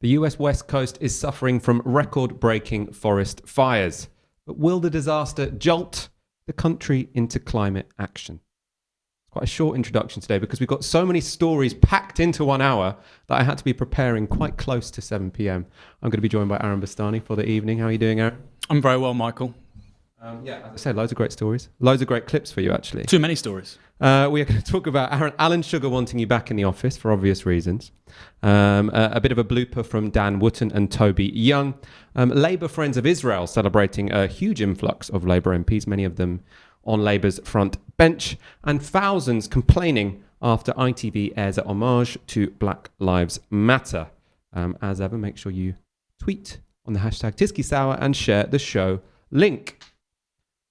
The US West Coast is suffering from record-breaking forest fires. But will the disaster jolt the country into climate action? It's quite a short introduction today because we've got so many stories packed into 1 hour that I had to be preparing quite close to 7 p.m. I'm going to be joined by Aaron Bastani for the evening. How are you doing, Aaron? I'm very well, Michael. As I said, loads of great stories. Loads of great clips for you, actually. Too many stories. We are going to talk about Alan Sugar wanting you back in the office for obvious reasons. A bit of a blooper from Dan Wootton and Toby Young. Labour Friends of Israel celebrating a huge influx of Labour MPs, many of them on Labour's front bench. And thousands complaining after ITV airs a homage to Black Lives Matter. As ever, make sure you tweet on the hashtag Tysky Sour and share the show link.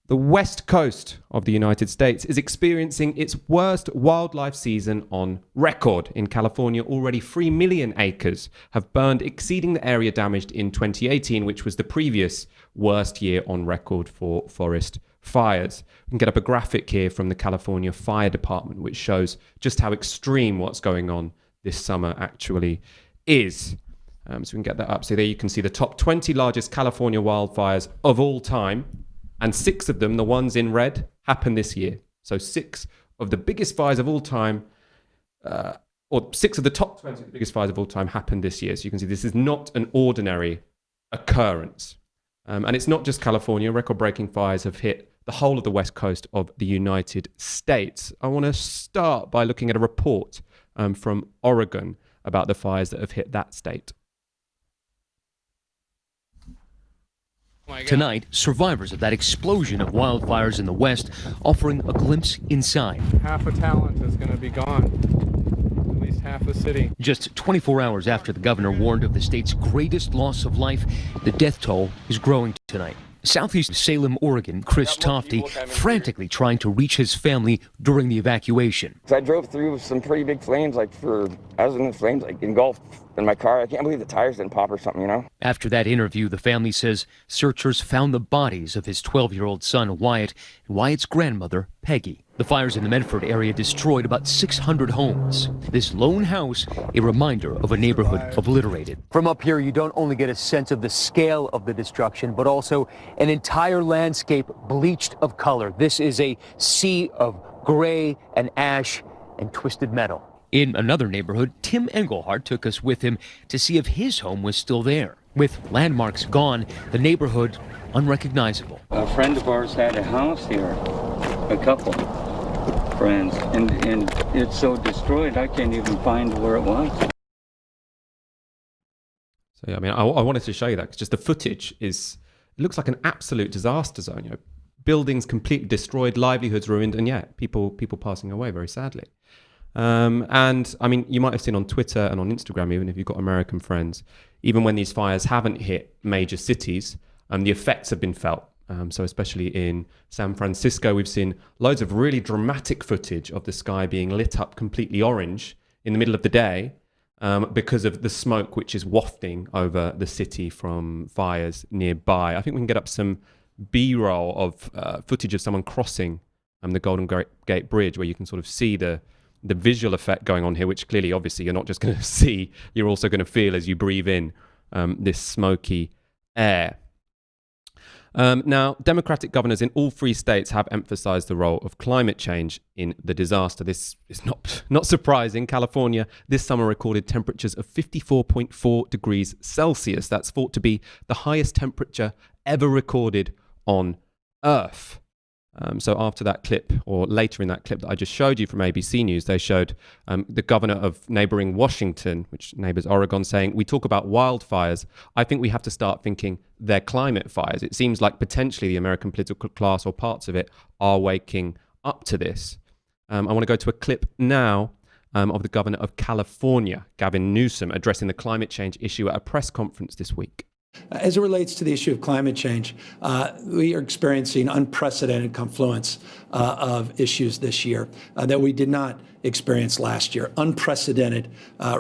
The west coast of the United States is experiencing its worst wildlife season on record. In California, already 3 million acres have burned, exceeding the area damaged in 2018, which was the previous worst year on record for forest fires. We can get up a graphic here from the California Fire Department, which shows just how extreme what's going on this summer actually is. So we can get that up. So there you can see the top 20 largest California wildfires of all time. And 6 of them, the ones in red, happened this year. So 6 of the biggest fires of all time, or 6 of the top 20 of the biggest fires of all time happened this year. So you can see this is not an ordinary occurrence. And it's not just California. Record-breaking fires have hit the whole of the west coast of the United States. I want to start by looking at a report from Oregon about the fires that have hit that state. Tonight, survivors of that explosion of wildfires in the West offering a glimpse inside. Half a talent is going to be gone. At least half the city. Just 24 hours after the governor warned of the state's greatest loss of life, the death toll is growing tonight. Southeast Salem, Oregon, Chris Tofty frantically trying to reach his family during the evacuation. I drove through some pretty big flames, I was in the flames, engulfed in my car. I can't believe the tires didn't pop or something, you know? After that interview, the family says searchers found the bodies of his 12-year-old son, Wyatt, and Wyatt's grandmother, Peggy. The fires in the Medford area destroyed about 600 homes. This lone house, a reminder of a neighborhood obliterated. From up here, you don't only get a sense of the scale of the destruction, but also an entire landscape bleached of color. This is a sea of gray and ash and twisted metal. In another neighborhood, Tim Engelhardt took us with him to see if his home was still there. With landmarks gone, the neighborhood unrecognizable. A friend of ours had a house here, a couple friends, and it's so destroyed I can't even find where it was. So yeah, I mean, I wanted to show you that because just the footage it looks like an absolute disaster zone. You know, buildings completely destroyed, livelihoods ruined, and yeah, people passing away very sadly. And I mean, you might have seen on Twitter and on Instagram, even if you've got American friends, even when these fires haven't hit major cities, the effects have been felt. So especially in San Francisco, we've seen loads of really dramatic footage of the sky being lit up completely orange in the middle of the day because of the smoke which is wafting over the city from fires nearby. I think we can get up some B-roll of footage of someone crossing the Golden Gate Bridge, where you can sort of see the visual effect going on here, which clearly, obviously, you're not just going to see, you're also going to feel as you breathe in this smoky air. Now, Democratic governors in all 3 states have emphasized the role of climate change in the disaster. This is not surprising. California this summer recorded temperatures of 54.4 degrees Celsius. That's thought to be the highest temperature ever recorded on Earth. So after that clip, or later in that clip that I just showed you from ABC News, they showed the governor of neighboring Washington, which neighbors Oregon, saying, "We talk about wildfires. I think we have to start thinking they're climate fires." It seems like potentially the American political class, or parts of it, are waking up to this. I want to go to a clip now of the governor of California, Gavin Newsom, addressing the climate change issue at a press conference this week. As it relates to the issue of climate change, we are experiencing unprecedented confluence of issues this year that we did not experience last year. Unprecedented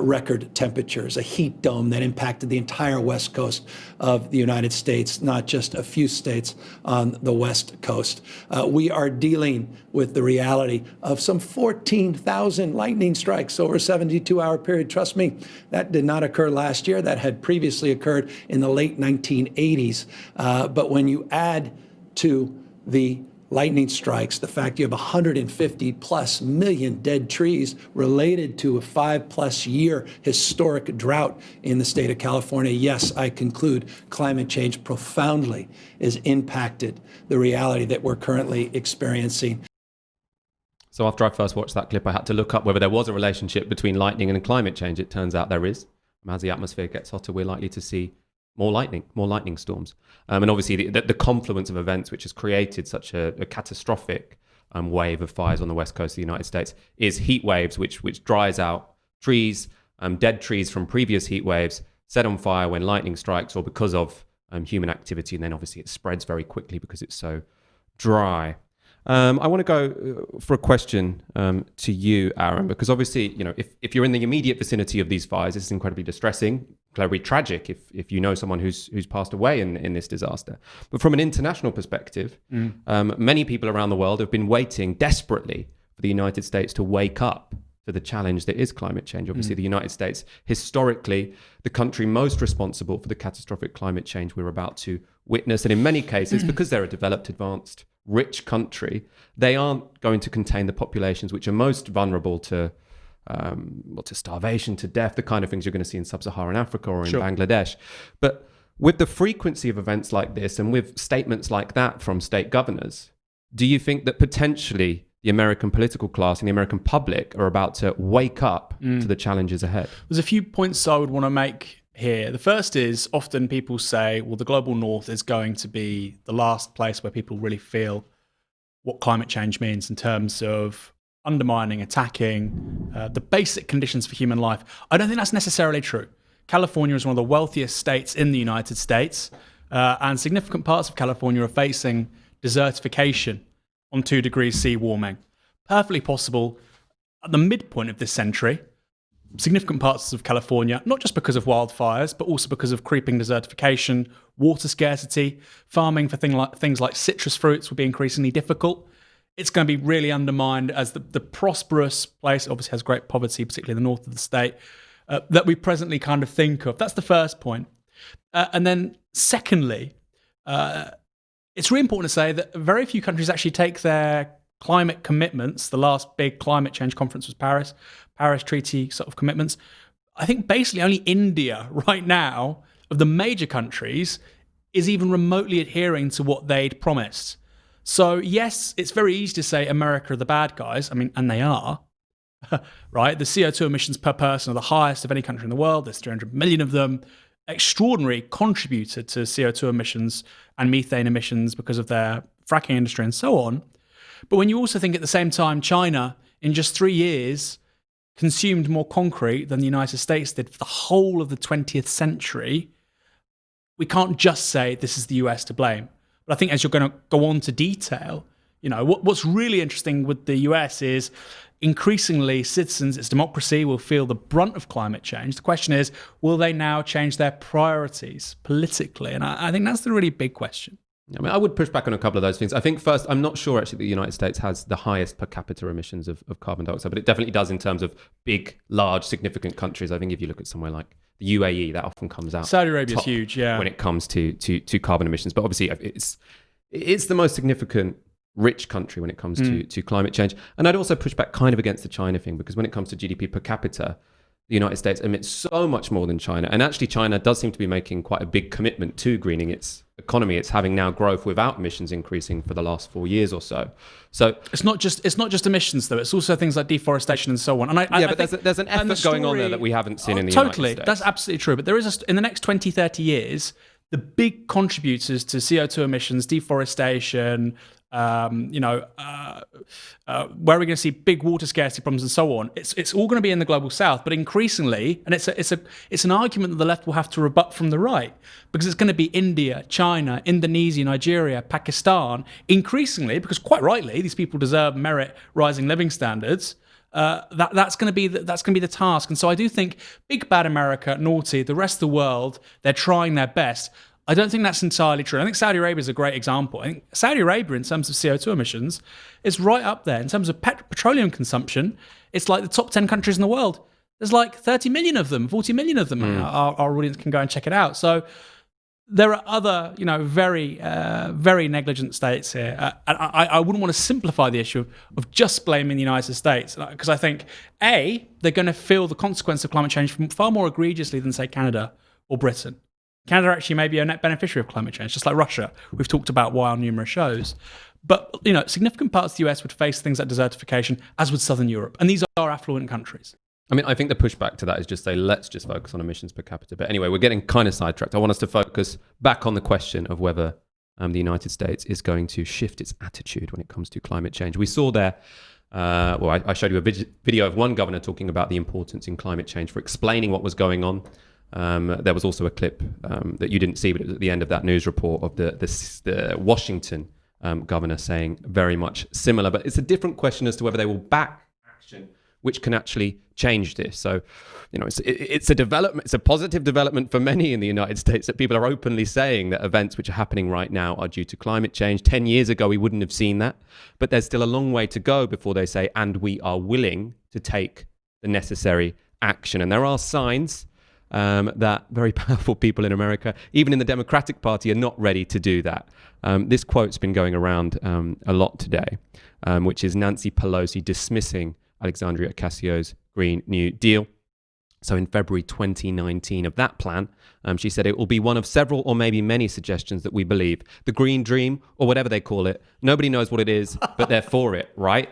record temperatures, a heat dome that impacted the entire west coast of the United States, not just a few states on the west coast. We are dealing with the reality of some 14,000 lightning strikes over a 72-hour period. Trust me, that did not occur last year. That had previously occurred in the late 1980s. But when you add to the lightning strikes, the fact you have 150 plus million dead trees related to a 5+ year historic drought in the state of California, yes, I conclude climate change profoundly has impacted the reality that we're currently experiencing. So after I first watched that clip, I had to look up whether there was a relationship between lightning and climate change. It turns out there is. As the atmosphere gets hotter, we're likely to see more lightning storms. And obviously the confluence of events which has created such a catastrophic wave of fires on the west coast of the United States is heat waves, which dries out trees, dead trees from previous heat waves, set on fire when lightning strikes or because of human activity. And then obviously it spreads very quickly because it's so dry. I want to go for a question to you, Aaron, because obviously, if you're in the immediate vicinity of these fires, this is incredibly distressing, incredibly tragic if you know someone who's passed away in this disaster. But from an international perspective, many people around the world have been waiting desperately for the United States to wake up to the challenge that is climate change. Obviously, the United States, historically, the country most responsible for the catastrophic climate change we're about to witness. And in many cases, because they're a developed, advanced, rich country, they aren't going to contain the populations which are most vulnerable to starvation, to death, the kind of things you're going to see in sub-Saharan Africa or in Bangladesh. But with the frequency of events like this and with statements like that from state governors, do you think that potentially the American political class and the American public are about to wake up to the challenges ahead? There's a few points I would want to make here. The first is often people say, well, the global north is going to be the last place where people really feel what climate change means in terms of undermining, attacking the basic conditions for human life. I don't think that's necessarily true. California is one of the wealthiest states in the United States, and significant parts of California are facing desertification on 2 degrees C warming. Perfectly possible at the midpoint of this century. Significant parts of California, not just because of wildfires, but also because of creeping desertification, water scarcity, farming for things like citrus fruits will be increasingly difficult. It's going to be really undermined as the prosperous place, obviously has great poverty, particularly in the north of the state, that we presently kind of think of. That's the first point. And then secondly, it's really important to say that very few countries actually take their climate commitments. The last big climate change conference was Paris Treaty sort of commitments. I think basically only India right now, of the major countries, is even remotely adhering to what they'd promised. So yes, it's very easy to say America are the bad guys. I mean, and they are, right? The CO2 emissions per person are the highest of any country in the world. There's 300 million of them. Extraordinary contributor to CO2 emissions and methane emissions because of their fracking industry and so on. But when you also think at the same time, China, in just 3 years, consumed more concrete than the United States did for the whole of the 20th century, we can't just say this is the US to blame. But I think as you're going to go on to detail, what's really interesting with the US is increasingly citizens, its democracy, will feel the brunt of climate change. The question is, will they now change their priorities politically? And I think that's the really big question. I mean, I would push back on a couple of those things. I think first, I'm not sure actually that the United States has the highest per capita emissions of carbon dioxide, but it definitely does in terms of big, large, significant countries. I think if you look at somewhere like the UAE, that often comes out. Saudi Arabia is huge, yeah, when it comes to carbon emissions. But obviously, it's the most significant rich country when it comes to climate change. And I'd also push back kind of against the China thing, because when it comes to GDP per capita, the United States emits so much more than China. And actually, China does seem to be making quite a big commitment to greening its economy. It's having now growth without emissions increasing for the last 4 years or so. So it's not just emissions though. It's also things like deforestation and so on. And but there's an effort going on there that we haven't seen in the United States. That's absolutely true. But there is in the next 20, 30 years, the big contributors to CO2 emissions, deforestation, where are we going to see big water scarcity problems and so on? It's all going to be in the global south, but increasingly, and it's an argument that the left will have to rebut from the right, because it's going to be India, China, Indonesia, Nigeria, Pakistan, increasingly, because quite rightly these people deserve merit rising living standards. That's going to be the task. And so I do think big bad America, naughty, the rest of the world, they're trying their best. I don't think that's entirely true. I think Saudi Arabia is a great example. I think Saudi Arabia, in terms of CO2 emissions, is right up there. In terms of petroleum consumption, it's like the top 10 countries in the world. There's like 30 million of them, 40 million of them. Our audience can go and check it out. So there are other, very, very negligent states here. And I wouldn't want to simplify the issue of just blaming the United States, because I think, A, they're going to feel the consequence of climate change far more egregiously than, say, Canada or Britain. Canada actually may be a net beneficiary of climate change, just like Russia. We've talked about why on numerous shows. But, significant parts of the US would face things like desertification, as would Southern Europe. And these are affluent countries. I mean, I think the pushback to that is just say, let's just focus on emissions per capita. But anyway, we're getting kind of sidetracked. I want us to focus back on the question of whether the United States is going to shift its attitude when it comes to climate change. We saw there, I showed you a video of one governor talking about the importance in climate change for explaining what was going on. There was also a clip that you didn't see, but it was at the end of that news report of the Washington governor saying very much similar. But it's a different question as to whether they will back action which can actually change this. So, it's a development. It's a positive development for many in the United States that people are openly saying that events which are happening right now are due to climate change. 10 years ago, we wouldn't have seen that. But there's still a long way to go before they say, and we are willing to take the necessary action. And there are signs that very powerful people in America, even in the Democratic Party, are not ready to do that. This quote's been going around a lot today, which is Nancy Pelosi dismissing Alexandria Ocasio-Cortez's Green New Deal. So in February 2019 of that plan, she said it will be one of several or maybe many suggestions that we believe. The Green Dream, or whatever they call it, nobody knows what it is, but they're for it, right?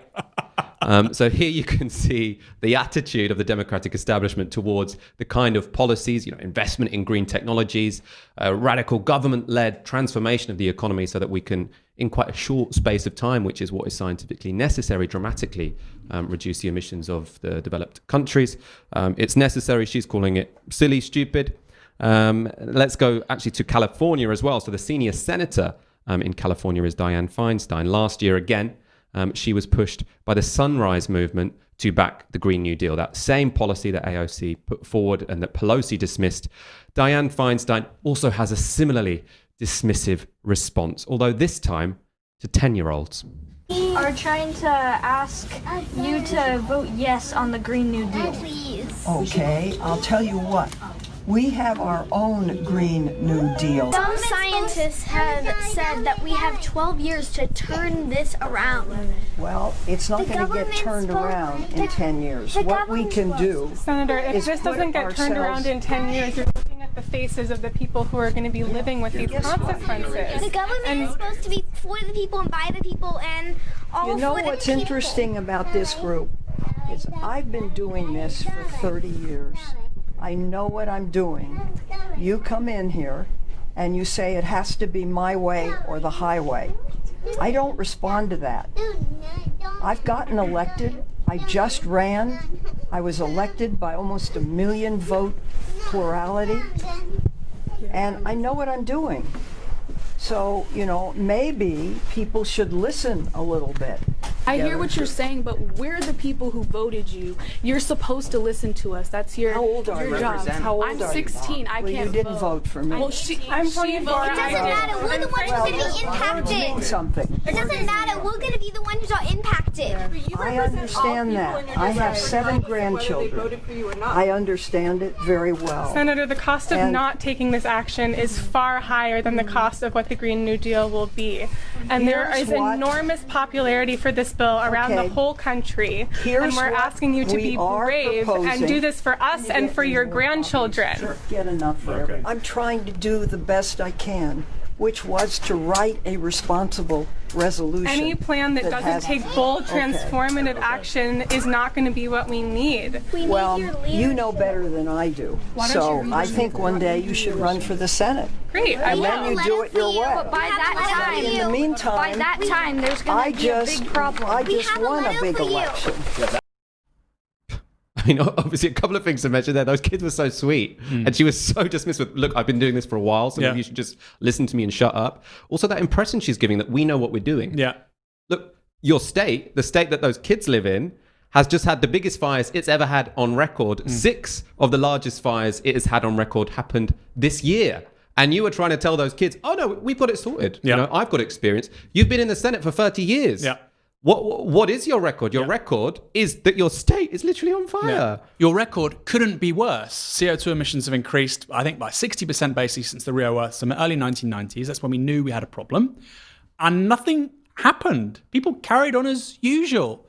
So here you can see the attitude of the Democratic establishment towards the kind of policies, investment in green technologies, radical government-led transformation of the economy so that we can, in quite a short space of time, which is what is scientifically necessary, dramatically reduce the emissions of the developed countries. It's necessary. She's calling it silly, stupid. Let's go actually to California as well. So the senior senator in California is Dianne Feinstein. Last year, again, she was pushed by the Sunrise Movement to back the Green New Deal, that same policy that AOC put forward and that Pelosi dismissed. Dianne Feinstein also has a similarly dismissive response, although this time to 10-year-olds. We are trying to ask you to vote yes on the Green New Deal. Please. Okay, I'll tell you what. We have our own Green New Deal. Some scientists have said that we have 12 years to turn this around. Well, it's not going to get turned around in 10 years. What we can do, Senator, if this doesn't get turned around in 10 years, you're looking at the faces of the people who are going to be living with these consequences. The government is supposed to be for the people and by the people and all for the people. You know what's interesting about this group is I've been doing this for 30 years. I know what I'm doing. You come in here and you say it has to be my way or the highway. I don't respond to that. I've gotten elected. I just ran. I was elected by almost 1 million vote plurality. And I know what I'm doing. So, maybe people should listen a little bit. I hear what you're saying, but we're the people who voted you. You're supposed to listen to us. That's your job. I'm 16. I can't You didn't vote for me. Well, I'm 24. It doesn't matter. We're the ones who's going to be impacted. Something. It doesn't matter. We're going to be the ones who are impacted. I understand that. I have 7 grandchildren. I understand it very well. Senator, the cost of not taking this action is far higher than the cost of what the Green New Deal will be. And there is enormous popularity for this bill around the whole country. And we're asking you to be brave and do this for us and for your grandchildren. Get enough for everyone. I'm trying to do the best I can, which was to write a responsible resolution. Any plan that doesn't take bold, transformative action is not going to be what we need. Well, you know better than I do. So I think one day you should run for the Senate. Great. And then you do it your way. But by that time, in the meantime, there's going to be a big problem. I just won a big election. I mean, obviously, a couple of things to mention there. Those kids were so sweet. And she was so dismissive with, look, I've been doing this for a while, so maybe you should just listen to me and shut up. Also, that impression she's giving that we know what we're doing. Yeah. Look, your state, the state that those kids live in, has just had the biggest fires it's ever had on record. 6 of the largest fires it has had on record happened this year. And you were trying to tell those kids, oh, no, we've got it sorted. Yeah. You know, I've got experience. You've been in the Senate for 30 years. Yeah. What is your record? Your record is that your state is literally on fire. Yeah. Your record couldn't be worse. CO2 emissions have increased, I think, by 60% basically since the Rio Earth Summit, early 1990s. That's when we knew we had a problem. And nothing happened. People carried on as usual.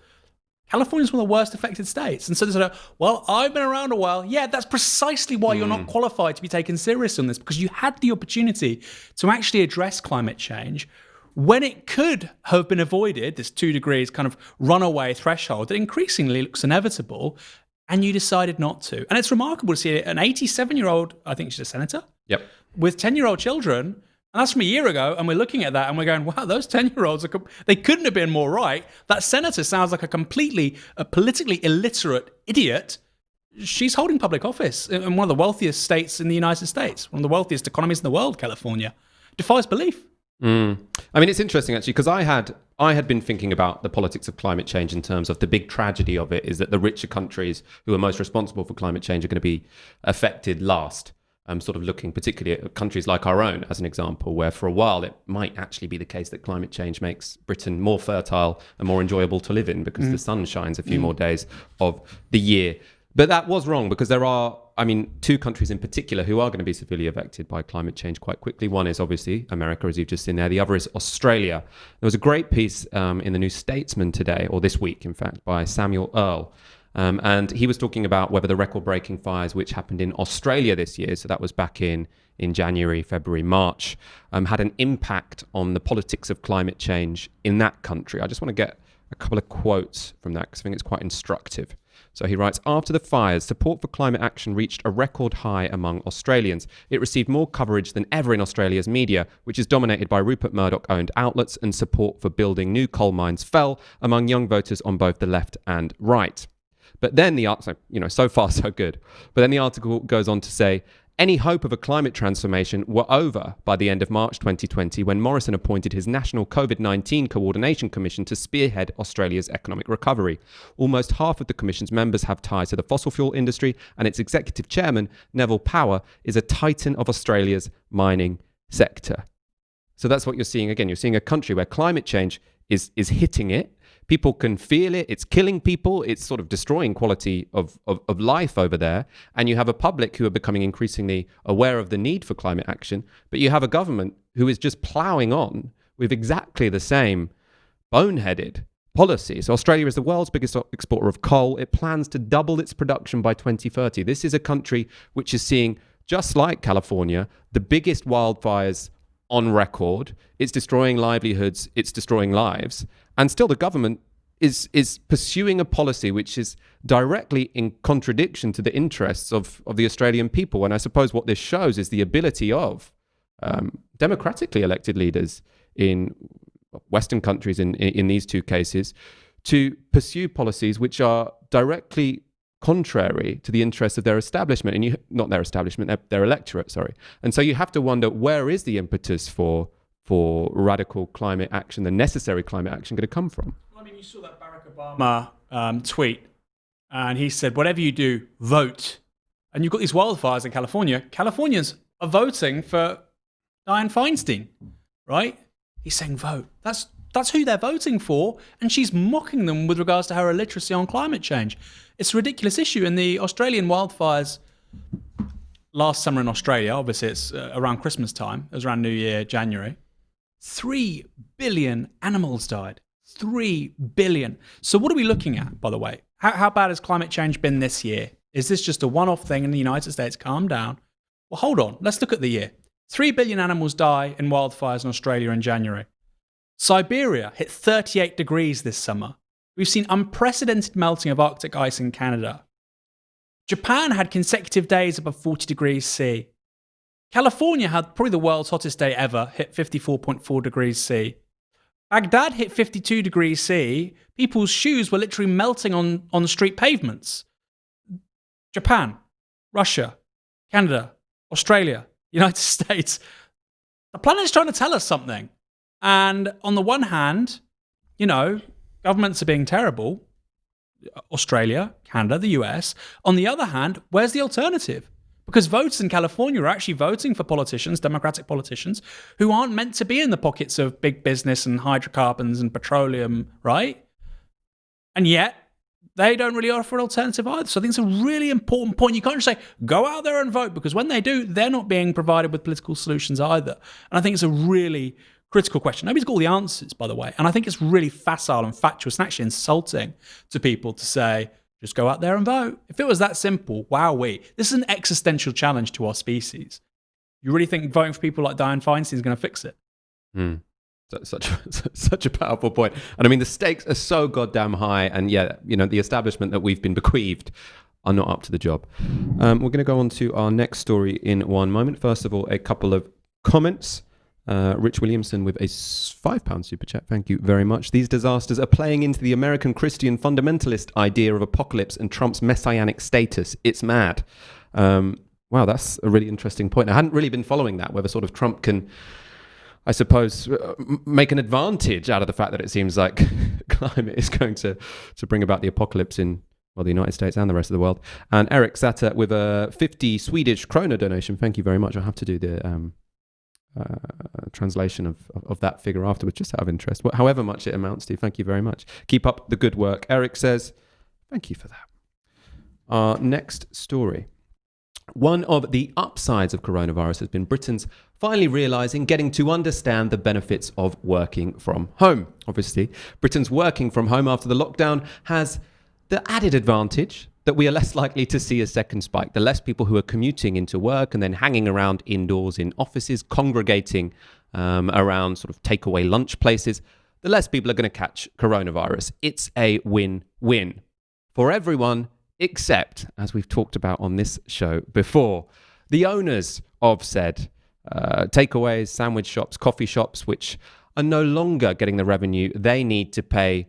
California's one of the worst affected states. And so they said, well, I've been around a while. Yeah, that's precisely why you're not qualified to be taken seriously on this, because you had the opportunity to actually address climate change when it could have been avoided, this 2 degrees kind of runaway threshold that increasingly looks inevitable, and you decided not to. And it's remarkable to see an 87-year-old, I think she's a senator, with 10-year-old children, and that's from a year ago, and we're looking at that and we're going, wow, those 10-year-olds, they couldn't have been more right. That senator sounds like a politically illiterate idiot. She's holding public office in one of the wealthiest states in the United States, one of the wealthiest economies in the world, California. Defies belief. I mean, it's interesting actually, because I had been thinking about the politics of climate change in terms of the big tragedy of it is that the richer countries who are most responsible for climate change are going to be affected last. I'm sort of looking particularly at countries like our own as an example, where for a while it might actually be the case that climate change makes Britain more fertile and more enjoyable to live in because the sun shines a few more days of the year. But that was wrong, because there are, 2 countries in particular who are going to be severely affected by climate change quite quickly. One is obviously America, as you've just seen there. The other is Australia. There was a great piece in the New Statesman today, or this week, in fact, by Samuel Earle. And he was talking about whether the record-breaking fires which happened in Australia this year, so that was back in January, February, March, had an impact on the politics of climate change in that country. I just want to get a couple of quotes from that because I think it's quite instructive. So he writes, after the fires, support for climate action reached a record high among Australians. It received more coverage than ever in Australia's media, which is dominated by Rupert Murdoch-owned outlets, and support for building new coal mines fell among young voters on both the left and right. But then so far so good. But then the article goes on to say, any hope of a climate transformation were over by the end of March 2020 when Morrison appointed his National COVID-19 Coordination Commission to spearhead Australia's economic recovery. Almost half of the Commission's members have ties to the fossil fuel industry, and its executive chairman, Neville Power, is a titan of Australia's mining sector. So that's what you're seeing again. You're seeing a country where climate change is hitting it. People can feel it. It's killing people. It's sort of destroying quality of life over there. And you have a public who are becoming increasingly aware of the need for climate action. But you have a government who is just ploughing on with exactly the same boneheaded policies. So Australia is the world's biggest exporter of coal. It plans to double its production by 2030. This is a country which is seeing, just like California, the biggest wildfires on record. It's destroying livelihoods. It's destroying lives. And still the government is pursuing a policy which is directly in contradiction to the interests of the Australian people. And I suppose what this shows is the ability of democratically elected leaders in Western countries, in these 2 cases, to pursue policies which are directly contrary to the interests of their establishment, and not their establishment, their electorate, sorry. And so you have to wonder, where is the impetus for radical climate action, the necessary climate action, going to come from? Well, you saw that Barack Obama tweet, and he said, whatever you do, vote. And you've got these wildfires in California. Californians are voting for Dianne Feinstein, right? He's saying vote. That's who they're voting for, and she's mocking them with regards to her illiteracy on climate change. It's a ridiculous issue. And the Australian wildfires last summer in Australia, obviously it's around Christmas time, it was around New Year, January, 3 billion animals died. 3 billion. So what are we looking at, by the way? How bad has climate change been this year? Is this just a one-off thing in the United States? Calm down. Well, hold on. Let's look at the year. 3 billion animals die in wildfires in Australia in January. Siberia hit 38 degrees this summer. We've seen unprecedented melting of Arctic ice in Canada. Japan had consecutive days above 40 degrees C. California had probably the world's hottest day ever, hit 54.4 degrees C. Baghdad hit 52 degrees C. People's shoes were literally melting on street pavements. Japan, Russia, Canada, Australia, United States. The planet's trying to tell us something. And on the one hand, you know, governments are being terrible. Australia, Canada, the US. On the other hand, where's the alternative? Because voters in California are actually voting for politicians, Democratic politicians, who aren't meant to be in the pockets of big business and hydrocarbons and petroleum, right? And yet, they don't really offer an alternative either. So I think it's a really important point. You can't just say, go out there and vote, because when they do, they're not being provided with political solutions either. And I think it's a really critical question. Nobody's got all the answers, by the way. And I think it's really facile and fatuous and actually insulting to people to say, just go out there and vote. If it was that simple, wowee. This is an existential challenge to our species. You really think voting for people like Dianne Feinstein is going to fix it? Such a powerful point. And I mean, the stakes are so goddamn high. And yeah, you know, the establishment that we've been bequeathed are not up to the job. We're going to go on to our next story in one moment. First of all, a couple of comments. Rich Williamson with a £5 super chat. Thank you very much. These disasters are playing into the American Christian fundamentalist idea of apocalypse and Trump's messianic status. It's mad. Wow, that's a really interesting point. I hadn't really been following that, whether sort of Trump can, I suppose, make an advantage out of the fact that it seems like climate is going to bring about the apocalypse in, well, the United States and the rest of the world. And Eric Satter with a 50 Swedish krona donation. Thank you very much. I'll have to do the translation of that figure afterwards, just out of interest. However much it amounts to, thank you very much. Keep up the good work. Eric says, thank you for that. Our next story. One of the upsides of coronavirus has been Britons finally realising, getting to understand the benefits of working from home. Obviously, Britons working from home after the lockdown has the added advantage that we are less likely to see a second spike. The less people who are commuting into work and then hanging around indoors in offices, congregating around sort of takeaway lunch places, the less people are going to catch coronavirus. It's a win-win for everyone, except, as we've talked about on this show before, the owners of said takeaways, sandwich shops, coffee shops, which are no longer getting the revenue they need to pay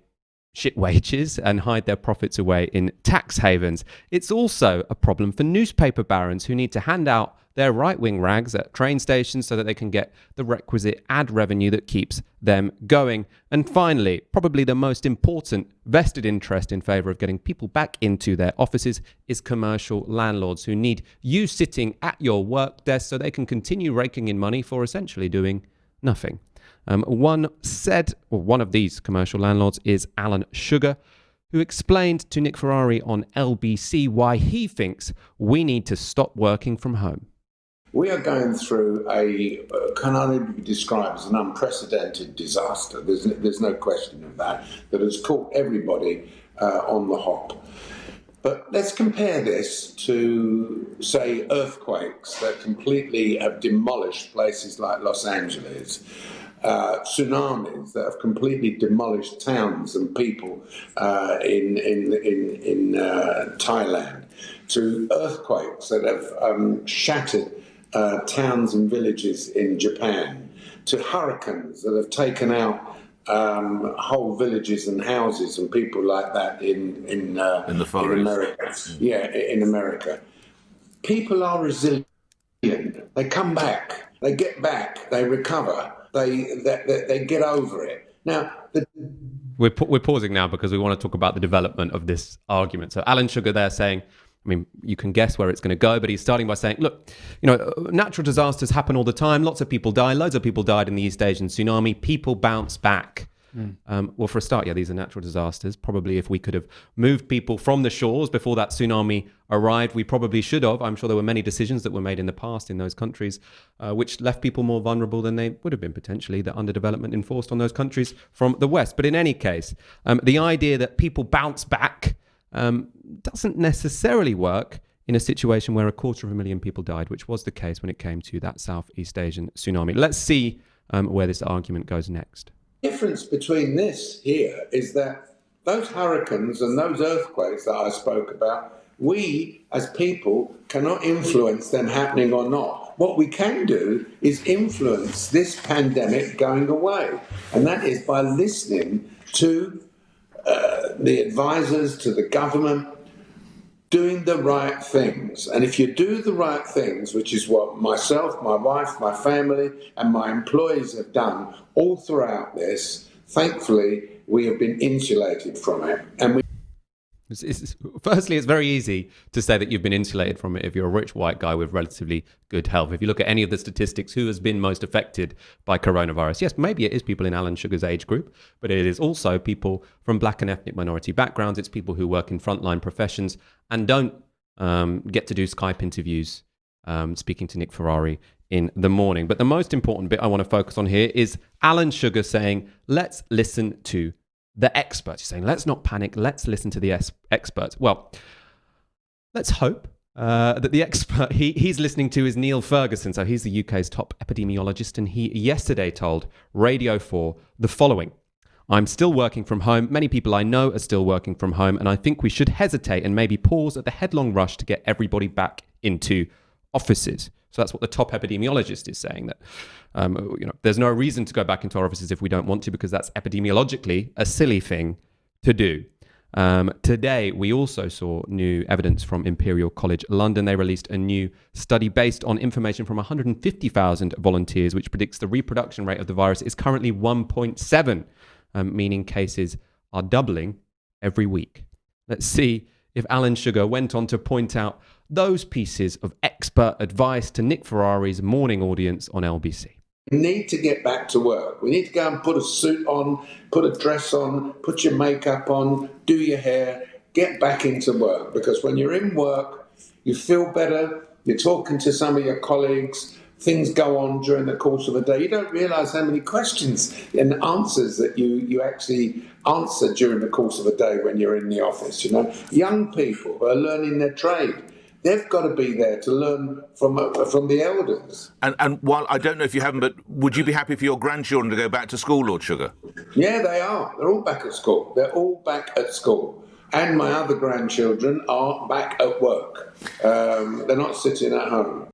shit wages and hide their profits away in tax havens. It's also a problem for newspaper barons who need to hand out their right-wing rags at train stations so that they can get the requisite ad revenue that keeps them going. And finally, probably the most important vested interest in favour of getting people back into their offices is commercial landlords who need you sitting at your work desk so they can continue raking in money for essentially doing nothing. One of these commercial landlords is Alan Sugar, who explained to Nick Ferrari on LBC why he thinks we need to stop working from home. We are going through can only be described as an unprecedented disaster. There's no question of that has caught everybody on the hop. But let's compare this to, say, earthquakes that completely have demolished places like Los Angeles. Tsunamis that have completely demolished towns and people in Thailand, to earthquakes that have shattered towns and villages in Japan, to hurricanes that have taken out whole villages and houses and people like that in the Far East. America. Yeah, in America. People are resilient. They come back. They get back. They recover. They get over it. Now, we're pausing now because we want to talk about the development of this argument. So Alan Sugar there saying, I mean, you can guess where it's going to go, but he's starting by saying, look, you know, natural disasters happen all the time. Lots of people die. Loads of people died in the East Asian tsunami. People bounce back. Well, for a start, yeah, these are natural disasters. Probably if we could have moved people from the shores before that tsunami arrived, we probably should have. I'm sure there were many decisions that were made in the past in those countries which left people more vulnerable than they would have been potentially, the underdevelopment enforced on those countries from the West. But in any case, the idea that people bounce back doesn't necessarily work in a situation where 250,000 people died, which was the case when it came to that Southeast Asian tsunami. Let's see where this argument goes next. difference between this here is that those hurricanes and those earthquakes that I spoke about, we as people cannot influence them happening or not. What we can do is influence this pandemic going away, and that is by listening to the advisors, to the government, doing the right things. And if you do the right things, which is what myself, my wife, my family, and my employees have done all throughout this, thankfully, we have been insulated from it. And Firstly, it's very easy to say that you've been insulated from it if you're a rich white guy with relatively good health. If you look at any of the statistics, who has been most affected by coronavirus? Yes, maybe it is people in Alan Sugar's age group, but it is also people from black and ethnic minority backgrounds. It's people who work in frontline professions and don't get to do Skype interviews speaking to Nick Ferrari in the morning. But the most important bit I want to focus on here is Alan Sugar saying, let's listen to the experts. He's saying, let's not panic. Let's listen to the experts. Well, let's hope that the expert he's listening to is Neil Ferguson. So he's the UK's top epidemiologist. And he yesterday told Radio 4 the following. I'm still working from home. Many people I know are still working from home. And I think we should hesitate and maybe pause at the headlong rush to get everybody back into offices. So that's what the top epidemiologist is saying, that there's no reason to go back into our offices if we don't want to, because that's epidemiologically a silly thing to do. Today, we also saw new evidence from Imperial College London. They released a new study based on information from 150,000 volunteers, which predicts the reproduction rate of the virus is currently 1.7, meaning cases are doubling every week. Let's see if Alan Sugar went on to point out those pieces of expert advice to Nick Ferrari's morning audience on LBC. We need to get back to work. We need to go and put a suit on, put a dress on, put your makeup on, do your hair, get back into work. Because when you're in work, you feel better, you're talking to some of your colleagues, things go on during the course of a day. You don't realise how many questions and answers that you actually answer during the course of a day when you're in the office. Young people who are learning their trade, they've got to be there to learn from the elders. And while I don't know if you haven't, but would you be happy for your grandchildren to go back to school, Lord Sugar? Yeah, they are. They're all back at school. They're all back at school. And my other grandchildren are back at work. They're not sitting at home.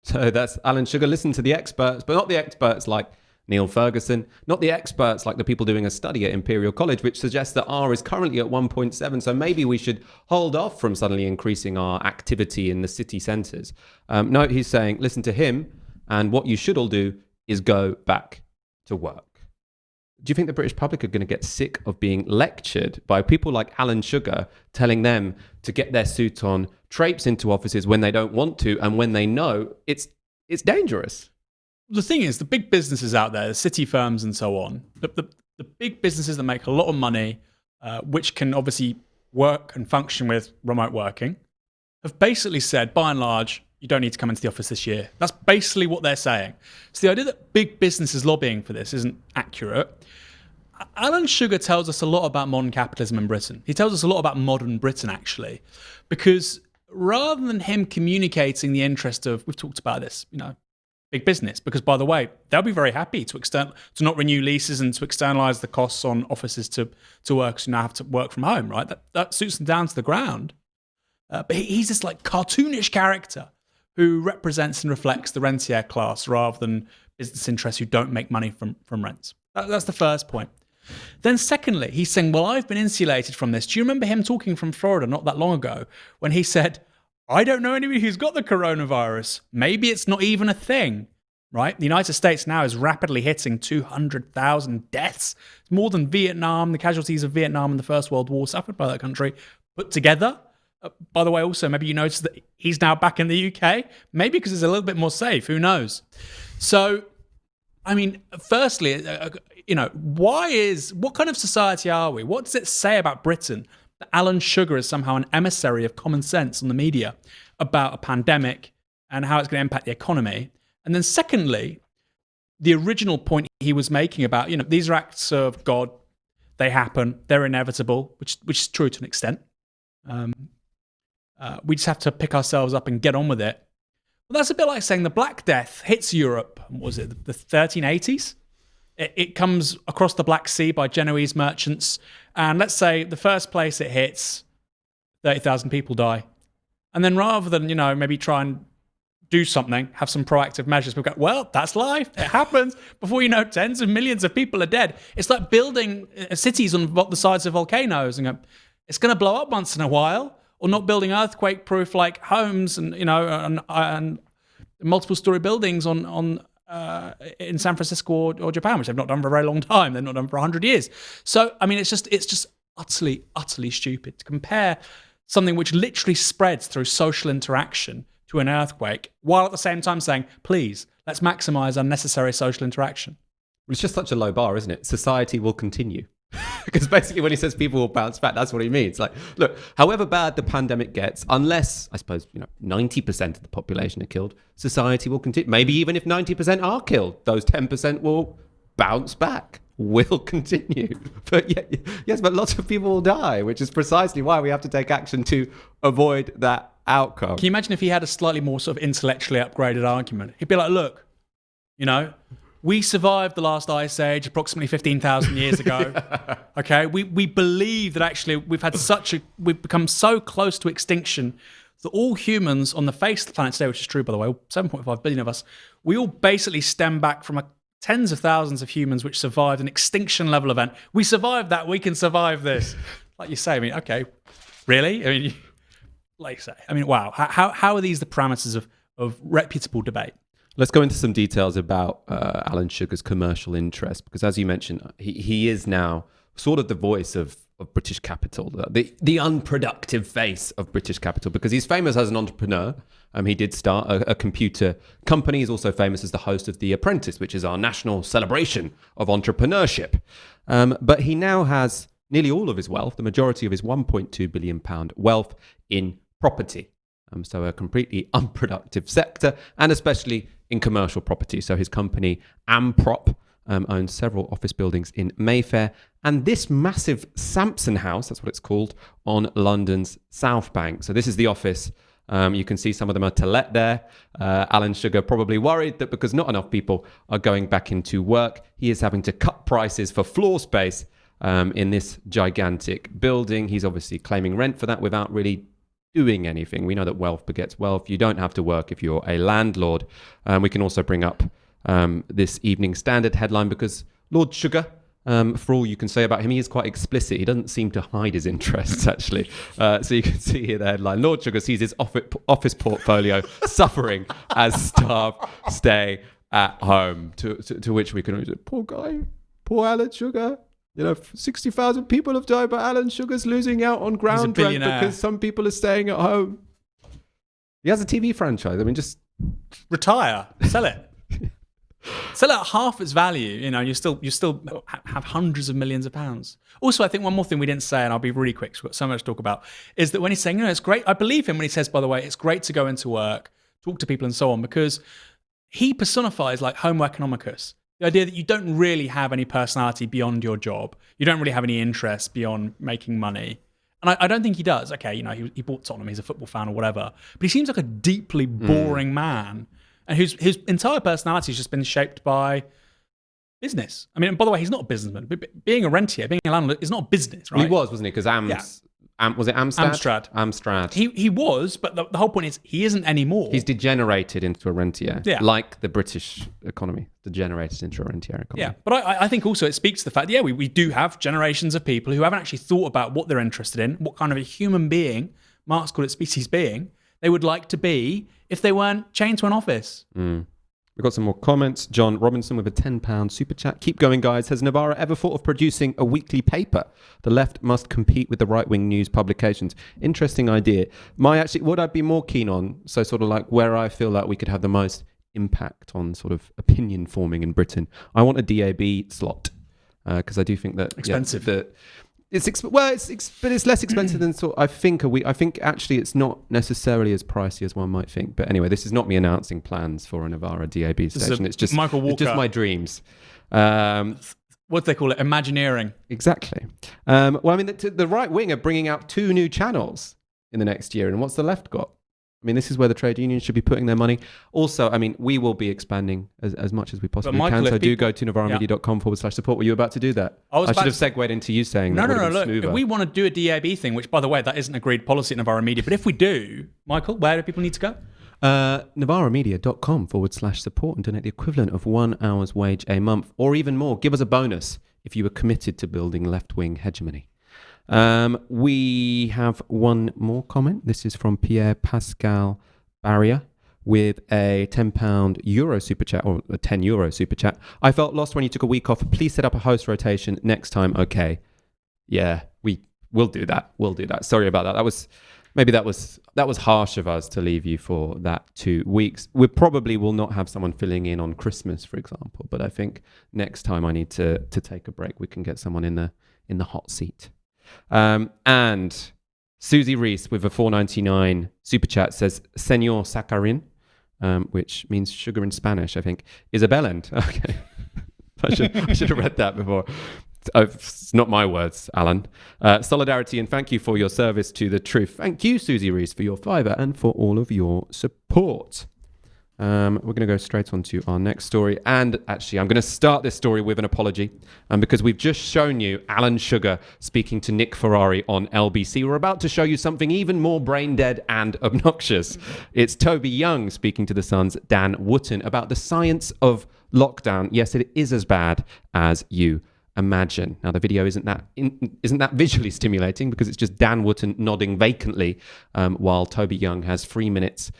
So that's Alan Sugar. Listen to the experts, but not the experts like Neil Ferguson, not the experts like the people doing a study at Imperial College, which suggests that R is currently at 1.7. So maybe we should hold off from suddenly increasing our activity in the city centres. No, he's saying, listen to him, and what you should all do is go back to work. Do you think the British public are going to get sick of being lectured by people like Alan Sugar telling them to get their suit on, traipse into offices when they don't want to, and when they know it's dangerous? The thing is, the big businesses out there, the city firms and so on, the big businesses that make a lot of money, which can obviously work and function with remote working, have basically said, by and large, you don't need to come into the office this year. That's basically what they're saying. So the idea that big business is lobbying for this isn't accurate. Alan Sugar tells us a lot about modern capitalism in Britain. He tells us a lot about modern Britain, actually, because rather than him communicating the interest of, we've talked about this, big business, because by the way, they'll be very happy to not renew leases and to externalize the costs on offices to workers who now have to work from home, right? That suits them down to the ground. But he's this cartoonish character who represents and reflects the rentier class rather than business interests who don't make money from rents. That's the first point. Then secondly, he's saying, well, I've been insulated from this. Do you remember him talking from Florida not that long ago when he said, I don't know anybody who's got the coronavirus. Maybe it's not even a thing, right? The United States now is rapidly hitting 200,000 deaths. It's more than Vietnam, the casualties of Vietnam and the First World War suffered by that country put together. By the way, also, maybe you noticed that he's now back in the UK. Maybe because it's a little bit more safe. Who knows? So, firstly, what kind of society are we? What does it say about Britain that Alan Sugar is somehow an emissary of common sense on the media about a pandemic and how it's going to impact the economy? And then secondly, the original point he was making about, these are acts of God, they happen, they're inevitable, which is true to an extent. We just have to pick ourselves up and get on with it. Well, that's a bit like saying the Black Death hits Europe, what was it, the 1380s? It comes across the Black Sea by Genoese merchants. And let's say the first place it hits, 30,000 people die. And then rather than, maybe try and do something, have some proactive measures, we go, well, that's life. It happens. Before you know, tens of millions of people are dead. It's like building cities on the sides of volcanoes and go, it's going to blow up once in a while, or not building earthquake-proof like homes and and multiple-story buildings in San Francisco or Japan, which they've not done for a very long time. They've not done for 100 years. So I mean, it's just utterly stupid to compare something which literally spreads through social interaction to an earthquake, while at the same time saying, please, let's maximize unnecessary social interaction. Well, it's just such a low bar, isn't it? Society will continue. Because basically when he says people will bounce back, that's what he means. Like, look, however bad the pandemic gets, unless, I suppose, 90% of the population are killed, society will continue. Maybe even if 90% are killed, those 10% will bounce back, will continue. But yes, but lots of people will die, which is precisely why we have to take action to avoid that outcome. Can you imagine if he had a slightly more sort of intellectually upgraded argument? He'd be like, look, we survived the last ice age approximately 15,000 years ago. Yeah. Okay, we believe that actually we've become so close to extinction that all humans on the face of the planet today, which is true by the way, 7.5 billion of us, we all basically stem back from tens of thousands of humans which survived an extinction level event. We survived that. We can survive this. Like you say, I mean, okay, really? I mean, like you say, I mean, wow. How are these the parameters of reputable debate? Let's go into some details about Alan Sugar's commercial interest, because as you mentioned, he is now sort of the voice of British capital, the unproductive face of British capital, because he's famous as an entrepreneur. He did start a computer company. He's also famous as the host of The Apprentice, which is our national celebration of entrepreneurship. But he now has nearly all of his wealth, the majority of his £1.2 billion wealth, in property. So a completely unproductive sector, and especially in commercial property. So his company, Amprop, owns several office buildings in Mayfair, and this massive Sampson House, that's what it's called, on London's South Bank. So this is the office. You can see some of them are to let there. Alan Sugar probably worried that because not enough people are going back into work, he is having to cut prices for floor space in this gigantic building. He's obviously claiming rent for that without really doing anything. We know that wealth begets wealth. You don't have to work if you're a landlord. We can also bring up this Evening Standard headline because Lord Sugar, for all you can say about him, he is quite explicit. He doesn't seem to hide his interests, actually. So you can see here the headline. Lord Sugar sees his office portfolio suffering as staff stay at home. To which we can only say, poor guy, poor Alan Sugar. 60,000 people have died, but Alan Sugar's losing out on ground rent because some people are staying at home. He has a TV franchise. I mean, just retire, sell it. Sell it at half its value. You still have hundreds of millions of pounds. Also, I think one more thing we didn't say, and I'll be really quick, because we've got so much to talk about, is that when he's saying, it's great. I believe him when he says, by the way, it's great to go into work, talk to people and so on, because he personifies like Homo economicus. The idea that you don't really have any personality beyond your job. You don't really have any interest beyond making money. And I don't think he does. Okay, he bought Tottenham, he's a football fan or whatever. But he seems like a deeply boring man. And his entire personality has just been shaped by business. I mean, by the way, he's not a businessman. Being a rentier, being a landlord is not a business, right? Well, he was, wasn't he? Because was it Amstrad? Amstrad. He was, but the whole point is he isn't anymore. He's degenerated into a rentier, like the British economy degenerated into a rentier economy. Yeah, but I think also it speaks to the fact that, we do have generations of people who haven't actually thought about what they're interested in, what kind of a human being, Marx called it species being, they would like to be if they weren't chained to an office. We've got some more comments. John Robinson with a £10 super chat. Keep going, guys. Has Novara ever thought of producing a weekly paper? The left must compete with the right-wing news publications. Interesting idea. What I'd be more keen on, so sort of like where I feel like we could have the most impact on sort of opinion forming in Britain. I want a DAB slot because I do think that expensive. But it's less expensive than I think I think actually it's not necessarily as pricey as one might think. But anyway, this is not me announcing plans for a Novara DAB station. It's just Michael Walker. It's just my dreams. What do they call it? Imagineering. Exactly. Well, I mean, the right wing are bringing out 2 new channels in the next year, and what's the left got? I mean, this is where the trade unions should be putting their money. Also, I mean, we will be expanding as much as we possibly Michael, can. So do go to novaramedia.com/support. Were you about to do that? I should have segued into you saying that. No. Look, if we want to do a DAB thing, which, by the way, that isn't agreed policy at Novara Media, but if we do, Michael, where do people need to go? novaramedia.com/support and donate the equivalent of 1 hour's wage a month, or even more. Give us a bonus if you were committed to building left-wing hegemony. We have one more comment. This is from Pierre Pascal Barrier with a €10 super chat, or a €10 super chat. I felt lost when you took a week off. Please set up a host rotation next time. Okay. Yeah, we'll do that. Sorry about that. That was harsh of us to leave you for that 2 weeks. We probably will not have someone filling in on Christmas, for example, but I think next time I need to take a break. We can get someone in the hot seat. And Susie Reese with a $4.99 super chat says, Señor Sacarin, which means sugar in Spanish, I think. Isabelland. Okay. I should have read that before. It's not my words, Alan. Solidarity and thank you for your service to the truth. Thank you, Susie Reese, for your fiver and for all of your support. We're going to go straight on to our next story. And actually, I'm going to start this story with an apology. Because we've just shown you Alan Sugar speaking to Nick Ferrari on LBC. We're about to show you something even more brain dead and obnoxious. It's Toby Young speaking to The Sun's Dan Wootton about the science of lockdown. Yes, it is as bad as you imagine. Now, the video isn't that visually stimulating because it's just Dan Wootton nodding vacantly while Toby Young has 3 minutes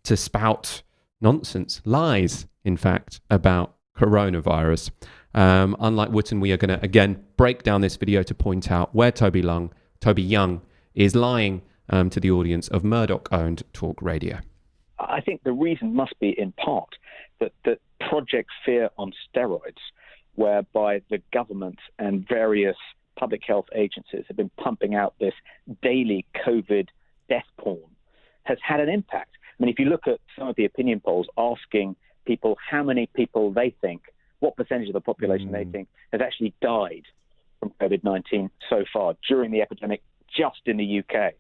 to spout nonsense, lies, in fact, about coronavirus. Unlike Wootton, we are going to, again, break down this video to point out where Toby Young is lying to the audience of Murdoch-owned talk radio. I think the reason must be, in part, that Project Fear on steroids, whereby the government and various public health agencies have been pumping out this daily COVID death porn, has had an impact. I mean, if you look at some of the opinion polls asking people how many people they think, what percentage of the population they think has actually died from COVID-19 so far during the epidemic just in the UK,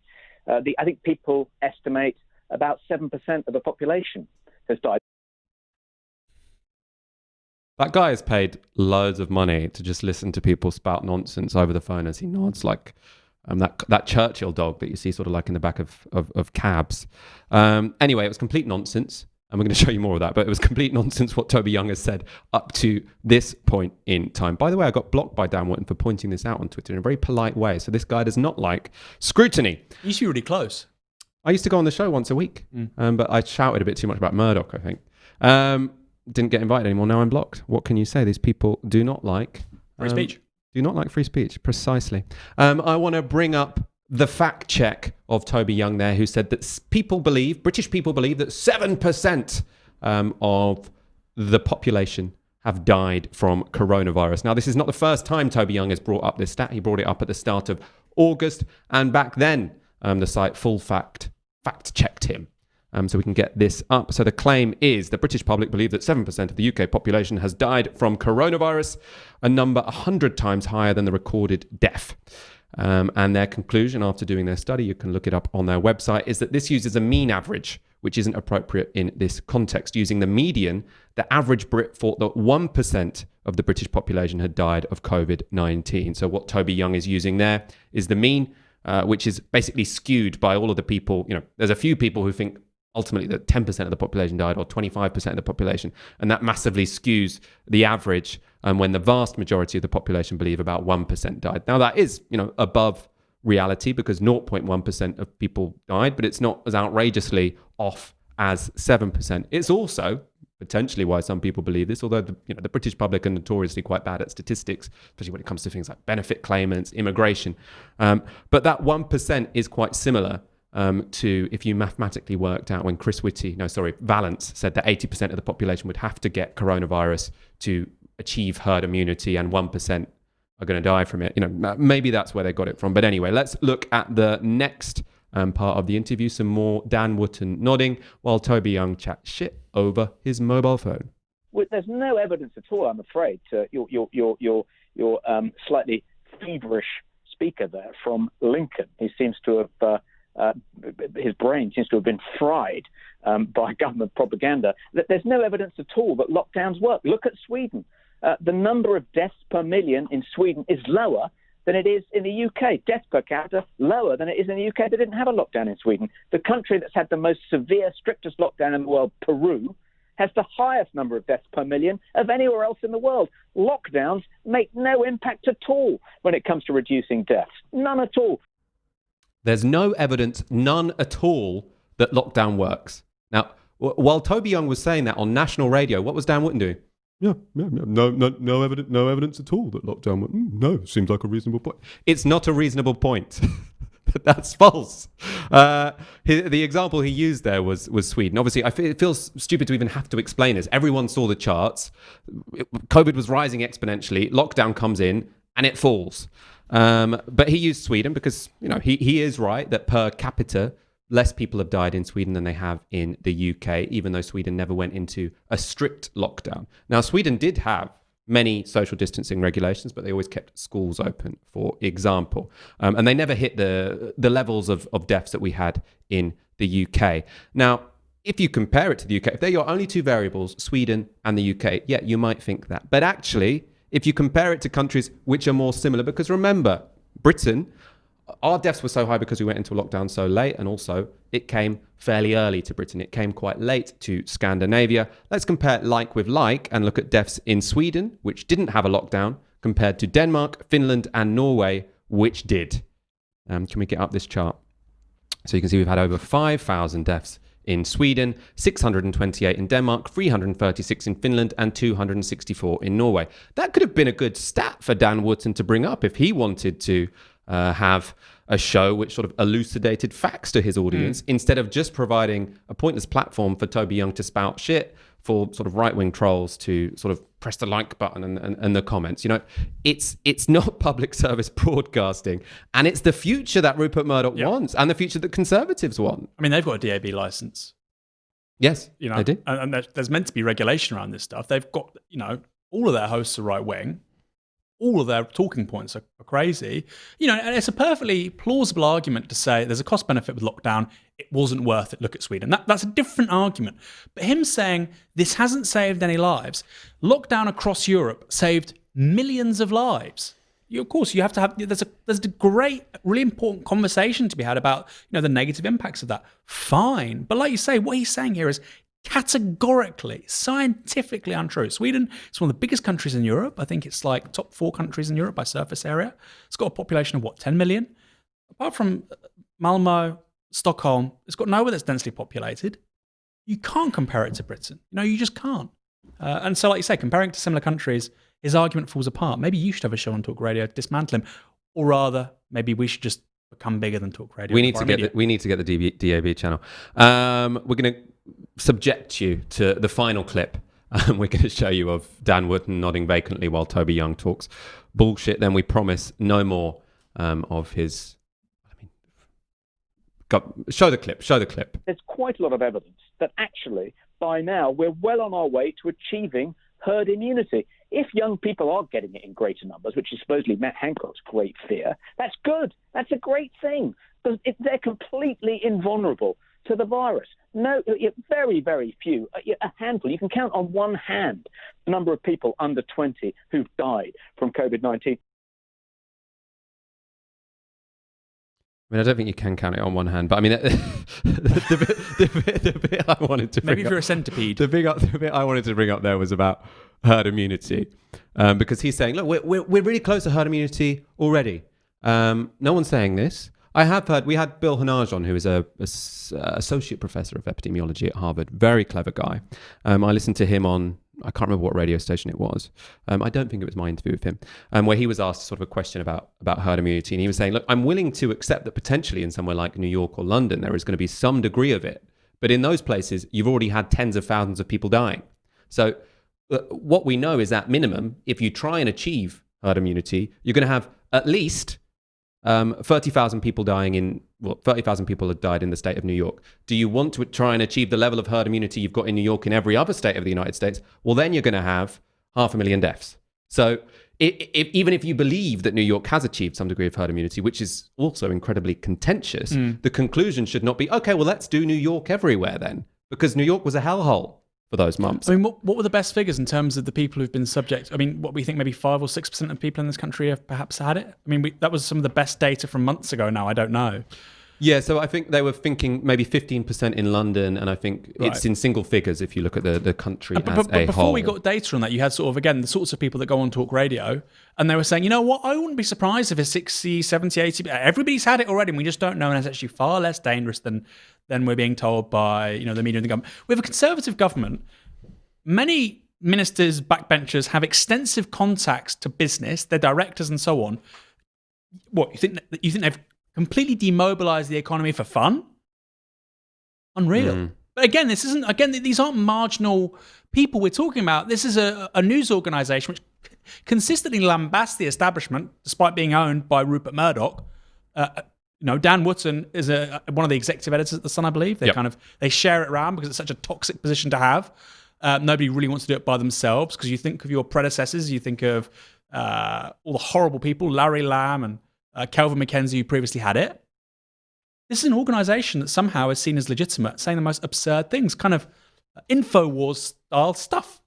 I think people estimate about 7% of the population has died. That guy has paid loads of money to just listen to people spout nonsense over the phone as he nods like that Churchill dog that you see sort of like in the back of cabs. Anyway, it was complete nonsense. And we're going to show you more of that. But it was complete nonsense what Toby Young has said up to this point in time. By the way, I got blocked by Dan Wootton for pointing this out on Twitter in a very polite way. So this guy does not like scrutiny. You used to be really close. I used to go on the show once a week. But I shouted a bit too much about Murdoch, I think. Didn't get invited anymore. Now I'm blocked. What can you say? These people do not like... free speech. Do not like free speech, precisely. I want to bring up the fact check of Toby Young there, who said that British people believe that 7% of the population have died from coronavirus. Now, this is not the first time Toby Young has brought up this stat. He brought it up at the start of August, and back then, the site Full Fact checked him. So we can get this up. So the claim is the British public believe that 7% of the UK population has died from coronavirus, a number 100 times higher than the recorded death. And their conclusion after doing their study, you can look it up on their website, is that this uses a mean average, which isn't appropriate in this context. Using the median, the average Brit thought that 1% of the British population had died of COVID-19. So what Toby Young is using there is the mean, which is basically skewed by all of the people. There's a few people who think ultimately that 10% of the population died or 25% of the population, and that massively skews the average when the vast majority of the population believe about 1% died. Now that is, above reality because 0.1% of people died, but it's not as outrageously off as 7%. It's also potentially why some people believe this, although the British public are notoriously quite bad at statistics, especially when it comes to things like benefit claimants, immigration. But that 1% is quite similar to if you mathematically worked out when Vallance said that 80% of the population would have to get coronavirus to achieve herd immunity and 1% are going to die from it. Maybe that's where they got it from. But anyway, let's look at the next part of the interview. Some more Dan Wootton nodding while Toby Young chats shit over his mobile phone. Well, there's no evidence at all, I'm afraid, to your slightly feverish speaker there from Lincoln. He seems to have his brain seems to have been fried by government propaganda. That there's no evidence at all that lockdowns work. Look at Sweden. The number of deaths per million in Sweden is lower than it is in the UK. Death per capita lower than it is in the UK. They didn't have a lockdown in Sweden. The country that's had the most severe, strictest lockdown in the world, Peru, has the highest number of deaths per million of anywhere else in the world. Lockdowns make no impact at all when it comes to reducing deaths. None at all. There's no evidence, none at all, that lockdown works. Now, while Toby Young was saying that on national radio, what was Dan Wootton doing? Yeah, no evidence at all that lockdown works. No, seems like a reasonable point. It's not a reasonable point. That's false. The example he used there was Sweden. Obviously, it feels stupid to even have to explain this. Everyone saw the charts. COVID was rising exponentially. Lockdown comes in and it falls. But he used Sweden because he is right that per capita, less people have died in Sweden than they have in the UK, even though Sweden never went into a strict lockdown. Now, Sweden did have many social distancing regulations, but they always kept schools open, for example. And they never hit the levels of deaths that we had in the UK. Now, if you compare it to the UK, if they're your only two variables, Sweden and the UK, yeah, you might think that. But actually, if you compare it to countries which are more similar, because remember, Britain, our deaths were so high because we went into lockdown so late, and also it came fairly early to Britain. It came quite late to Scandinavia. Let's compare like with like and look at deaths in Sweden, which didn't have a lockdown, compared to Denmark, Finland, and Norway, which did. Can we get up this chart? So you can see we've had over 5,000 deaths in Sweden, 628 in Denmark, 336 in Finland, and 264 in Norway. That could have been a good stat for Dan Wootton to bring up if he wanted to have a show which sort of elucidated facts to his audience instead of just providing a pointless platform for Toby Young to spout shit, for sort of right-wing trolls to sort of press the like button and the comments. It's not public service broadcasting, and it's the future that Rupert Murdoch wants and the future that Conservatives want. I mean, they've got a DAB license. Yes, they do. And there's meant to be regulation around this stuff. They've got, all of their hosts are right-wing. All of their talking points are crazy. And it's a perfectly plausible argument to say there's a cost benefit with lockdown. It wasn't worth it. Look at Sweden. That's a different argument. But him saying this hasn't saved any lives, lockdown across Europe saved millions of lives. Of course, you have to have, there's a great, really important conversation to be had about, the negative impacts of that. Fine. But like you say, what he's saying here is categorically, scientifically untrue. Sweden is one of the biggest countries in Europe. I think it's like top 4 countries in Europe by surface area. It's got a population of 10 million? Apart from Malmo, Stockholm, it's got nowhere that's densely populated. You can't compare it to Britain. You just can't. And so, like you say, comparing to similar countries, his argument falls apart. Maybe you should have a show on Talk Radio to dismantle him. Or rather, maybe we should just become bigger than Talk Radio. We need to get the DAB channel. We're going to subject you to the final clip. We're going to show you of Dan Wootton nodding vacantly while Toby Young talks bullshit. Then we promise no more of his. Show the clip. There's quite a lot of evidence that actually, by now, we're well on our way to achieving herd immunity. If young people are getting it in greater numbers, which is supposedly Matt Hancock's great fear, that's good. That's a great thing, because they're completely invulnerable to the virus. No, very, very few, a handful. You can count on one hand the number of people under 20 who've died from COVID-19. I mean, I don't think you can count it on one hand, but I mean, the bit I wanted to bring maybe if you're a centipede. The bit I wanted to bring up there was about herd immunity, because he's saying, look, we're really close to herd immunity already. No one's saying this. I have heard, we had Bill Hanage on, who is a associate professor of epidemiology at Harvard, very clever guy. I listened to him on, I can't remember what radio station it was. I don't think it was my interview with him, where he was asked sort of a question about herd immunity. And he was saying, look, I'm willing to accept that potentially in somewhere like New York or London, there is going to be some degree of it. But in those places, you've already had tens of thousands of people dying. So what we know is at minimum, if you try and achieve herd immunity, you're going to have at least 30,000 people dying 30,000 people have died in the state of New York. Do you want to try and achieve the level of herd immunity you've got in New York in every other state of the United States? Well, then you're going to have 500,000 deaths. So even if you believe that New York has achieved some degree of herd immunity, which is also incredibly contentious, the conclusion should not be, okay, well, let's do New York everywhere then, because New York was a hellhole for those months. I mean, what were the best figures in terms of the people who've been subject? I mean, what we think maybe 5 or 6% of people in this country have perhaps had it? I mean, that was some of the best data from months ago now. I don't know. Yeah, so I think they were thinking maybe 15% in London, and I think it's in single figures if you look at the country as a whole. But before we got data on that, you had sort of, again, the sorts of people that go on talk radio, and they were saying, you know what, I wouldn't be surprised if it's 60, 70, 80, everybody's had it already, and we just don't know, and it's actually far less dangerous than we're being told by, the media and the government. We have a Conservative government. Many ministers, backbenchers, have extensive contacts to business, their directors and so on. What, you think they've completely demobilise the economy for fun? Unreal. But again, these aren't marginal people we're talking about. This is a news organisation which consistently lambasts the establishment, despite being owned by Rupert Murdoch. Dan Wootton is one of the executive editors at The Sun, I believe. They share it around because it's such a toxic position to have. Nobody really wants to do it by themselves, because you think of your predecessors, you think of all the horrible people, Larry Lamb and Kelvin McKenzie, who previously had it. This is an organisation that somehow is seen as legitimate, saying the most absurd things, kind of InfoWars-style stuff.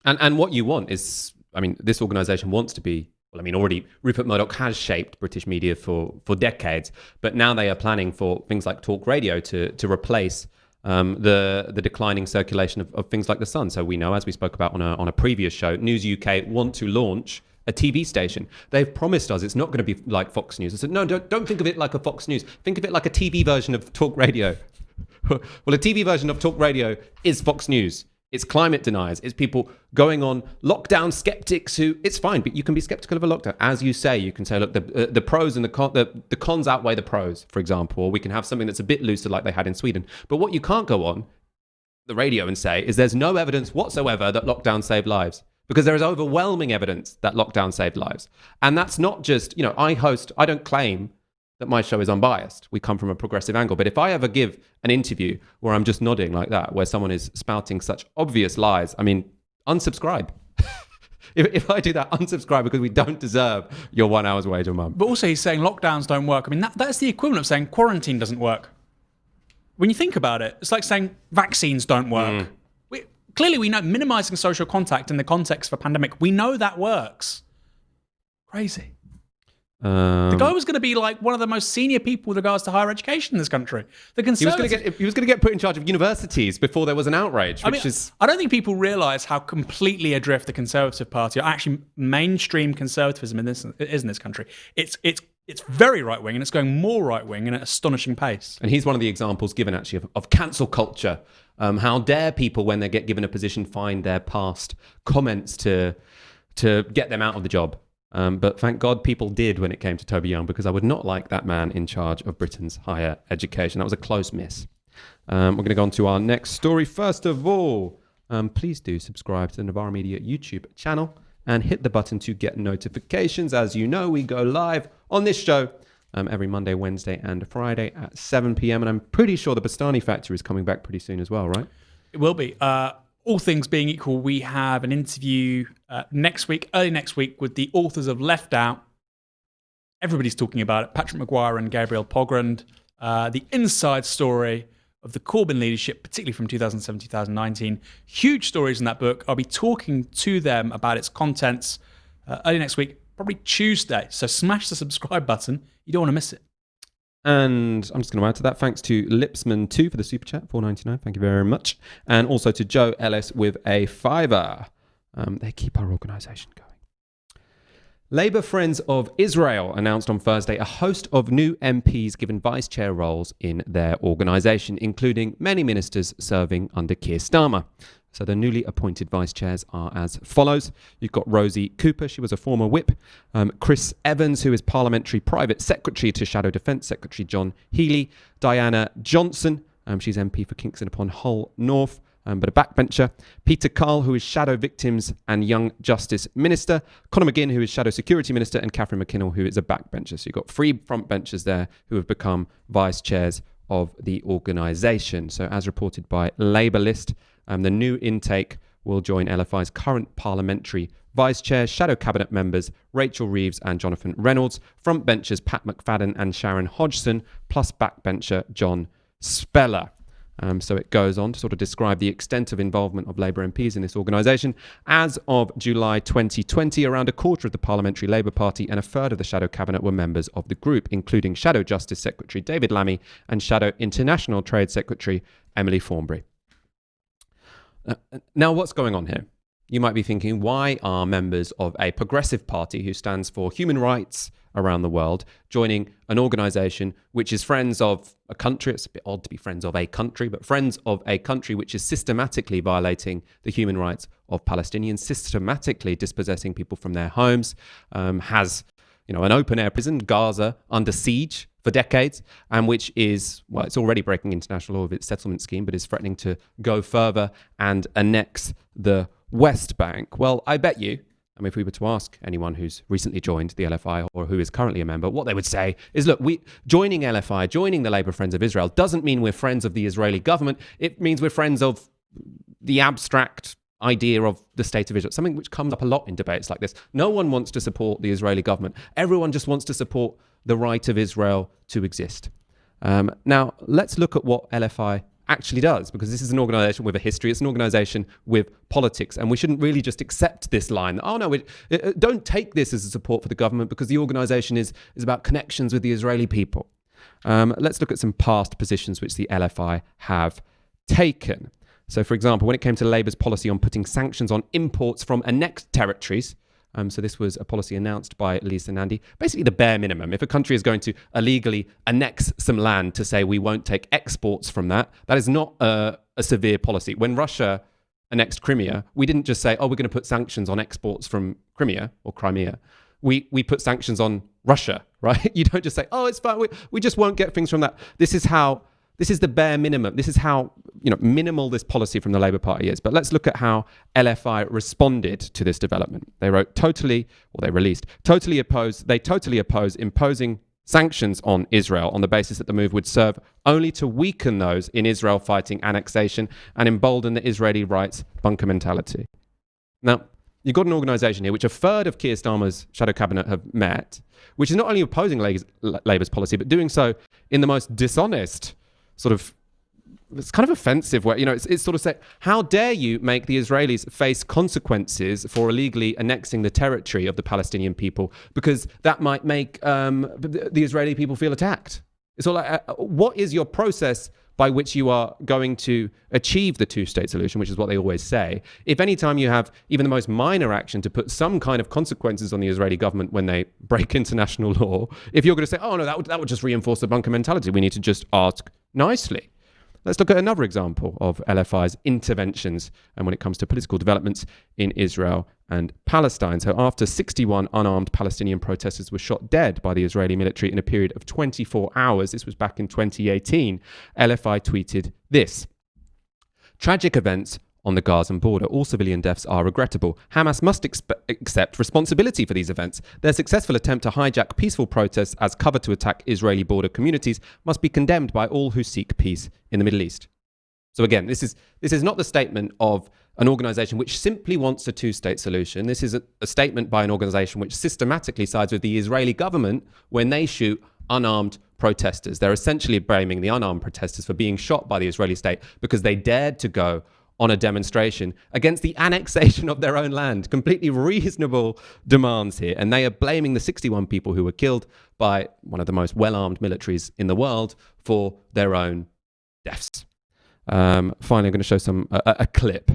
And what you want is, this organisation wants to be, already Rupert Murdoch has shaped British media for decades, but now they are planning for things like talk radio to replace the declining circulation of things like The Sun. So we know, as we spoke about on a previous show, News UK want to launch a TV station. They've promised us it's not going to be like Fox News. I said, no, don't think of it like a Fox News. Think of it like a TV version of talk radio. Well, a TV version of talk radio is Fox News. It's climate deniers. It's people going on lockdown skeptics who, it's fine, but you can be skeptical of a lockdown. As you say, you can say, look, the pros and the cons outweigh the pros, for example, or we can have something that's a bit looser like they had in Sweden. But what you can't go on the radio and say is there's no evidence whatsoever that lockdown saved lives. Because there is overwhelming evidence that lockdown saved lives. And that's not just, I don't claim that my show is unbiased. We come from a progressive angle. But if I ever give an interview where I'm just nodding like that, where someone is spouting such obvious lies, unsubscribe. If I do that, unsubscribe, because we don't deserve your 1 hour's wage a month. But also he's saying lockdowns don't work. That's the equivalent of saying quarantine doesn't work. When you think about it, it's like saying vaccines don't work. Clearly, we know minimizing social contact in the context of a pandemic, we know that works. Crazy. The guy was going to be like one of the most senior people with regards to higher education in this country. The Conservative... He was going to get put in charge of universities before there was an outrage, I don't think people realise how completely adrift the Conservative Party, or actually mainstream conservatism is in this country. It's very right-wing, and it's going more right-wing at an astonishing pace. And he's one of the examples given, actually, of cancel culture. How dare people, when they get given a position, find their past comments to get them out of the job. But thank God people did when it came to Toby Young, because I would not like that man in charge of Britain's higher education. That was a close miss. We're going to go on to our next story. First of all, please do subscribe to the Novara Media YouTube channel and hit the button to get notifications. As you know, we go live on this show every Monday, Wednesday, and Friday at 7 p.m. And I'm pretty sure the Bastani factory is coming back pretty soon as well, right? It will be. All things being equal, we have an interview early next week, with the authors of Left Out. Everybody's talking about it. Patrick Maguire and Gabriel Pogrund. The inside story of the Corbyn leadership, particularly from 2007-2019. Huge stories in that book. I'll be talking to them about its contents early next week, probably Tuesday. So smash the subscribe button. You don't want to miss it. And I'm just going to add to that, thanks to Lipsman2 for the super chat, $4.99. Thank you very much. And also to Joe Ellis with a $5. They keep our organisation going. Labour Friends of Israel announced on Thursday a host of new MPs given vice chair roles in their organisation, including many ministers serving under Keir Starmer. So the newly appointed vice chairs are as follows. You've got Rosie Cooper, she was a former whip. Chris Evans, who is parliamentary private secretary to Shadow Defence Secretary John Healey. Diana Johnson, she's MP for Kingston upon Hull North, but a backbencher. Peter Carl, who is Shadow Victims and Young Justice Minister. Conor McGinn, who is Shadow Security Minister. And Catherine McKinnell, who is a backbencher. So you've got 3 frontbenchers there who have become vice chairs of the organisation. So as reported by Labour List, the new intake will join LFI's current parliamentary vice chairs, shadow cabinet members Rachel Reeves and Jonathan Reynolds, frontbenchers Pat McFadden and Sharon Hodgson, plus backbencher John Speller. So it goes on to sort of describe the extent of involvement of Labour MPs in this organisation. As of July 2020, around a quarter of the Parliamentary Labour Party and a third of the Shadow Cabinet were members of the group, including Shadow Justice Secretary David Lammy and Shadow International Trade Secretary Emily Thornberry. Now, what's going on here? You might be thinking, why are members of a progressive party who stands for human rights around the world joining an organisation which is friends of a country? It's a bit odd to be friends of a country, but friends of a country which is systematically violating the human rights of Palestinians, systematically dispossessing people from their homes, has an open-air prison, Gaza, under siege for decades, and which is, well, it's already breaking international law with its settlement scheme, but is threatening to go further and annex the West Bank. Well, I bet you, if we were to ask anyone who's recently joined the LFI or who is currently a member, what they would say is, look, joining LFI, joining the Labour Friends of Israel, doesn't mean we're friends of the Israeli government. It means we're friends of the abstract idea of the state of Israel, something which comes up a lot in debates like this. No one wants to support the Israeli government. Everyone just wants to support the right of Israel to exist. Now, let's look at what LFI actually does, because this is an organisation with a history. It's an organisation with politics, and we shouldn't really just accept this line. Oh no, don't take this as a support for the government, because the organisation is about connections with the Israeli people. Let's look at some past positions which the LFI have taken. So, for example, when it came to Labour's policy on putting sanctions on imports from annexed territories, so this was a policy announced by Lisa Nandy, basically the bare minimum. If a country is going to illegally annex some land to say we won't take exports from that, that is not a severe policy. When Russia annexed Crimea, we didn't just say, oh, we're going to put sanctions on exports from Crimea or Crimea. We put sanctions on Russia, right? You don't just say, oh, it's fine, we just won't get things from that. This is the bare minimum. This is how minimal this policy from the Labour Party is. But let's look at how LFI responded to this development. They totally oppose imposing sanctions on Israel on the basis that the move would serve only to weaken those in Israel fighting annexation and embolden the Israeli rights bunker mentality. Now, you've got an organisation here which a third of Keir Starmer's shadow cabinet have met, which is not only opposing Labour's policy, but doing so in the most dishonest, it's kind of offensive way. It's sort of say, how dare you make the Israelis face consequences for illegally annexing the territory of the Palestinian people, because that might make the Israeli people feel attacked. It's all like, what is your process by which you are going to achieve the two-state solution, which is what they always say? If any time you have even the most minor action to put some kind of consequences on the Israeli government when they break international law, if you're going to say, oh no, that would just reinforce the bunker mentality, we need to just ask nicely. Let's look at another example of LFI's interventions and when it comes to political developments in Israel and Palestine. So after 61 unarmed Palestinian protesters were shot dead by the Israeli military in a period of 24 hours, this was back in 2018, LFI tweeted this: "Tragic events on the Gazan border. All civilian deaths are regrettable. Hamas must accept responsibility for these events. Their successful attempt to hijack peaceful protests as cover to attack Israeli border communities must be condemned by all who seek peace in the Middle East." So again, this is not the statement of an organisation which simply wants a two-state solution. This is a statement by an organisation which systematically sides with the Israeli government when they shoot unarmed protesters. They're essentially blaming the unarmed protesters for being shot by the Israeli state because they dared to go on a demonstration against the annexation of their own land. Completely reasonable demands here. And they are blaming the 61 people who were killed by one of the most well-armed militaries in the world for their own deaths. Finally, I'm going to show a clip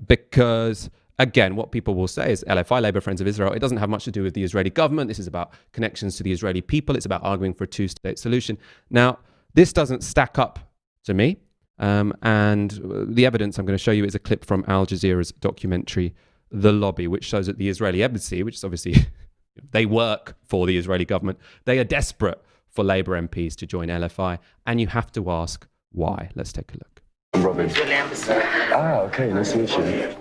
because, again, what people will say is LFI, Labour Friends of Israel, it doesn't have much to do with the Israeli government. This is about connections to the Israeli people. It's about arguing for a two-state solution. Now, this doesn't stack up to me. And the evidence I'm going to show you is a clip from Al Jazeera's documentary, The Lobby, which shows that the Israeli embassy, which is obviously, they work for the Israeli government, they are desperate for Labour MPs to join LFI, and you have to ask why. Let's take a look. I'm Robin. Okay, nice to meet you.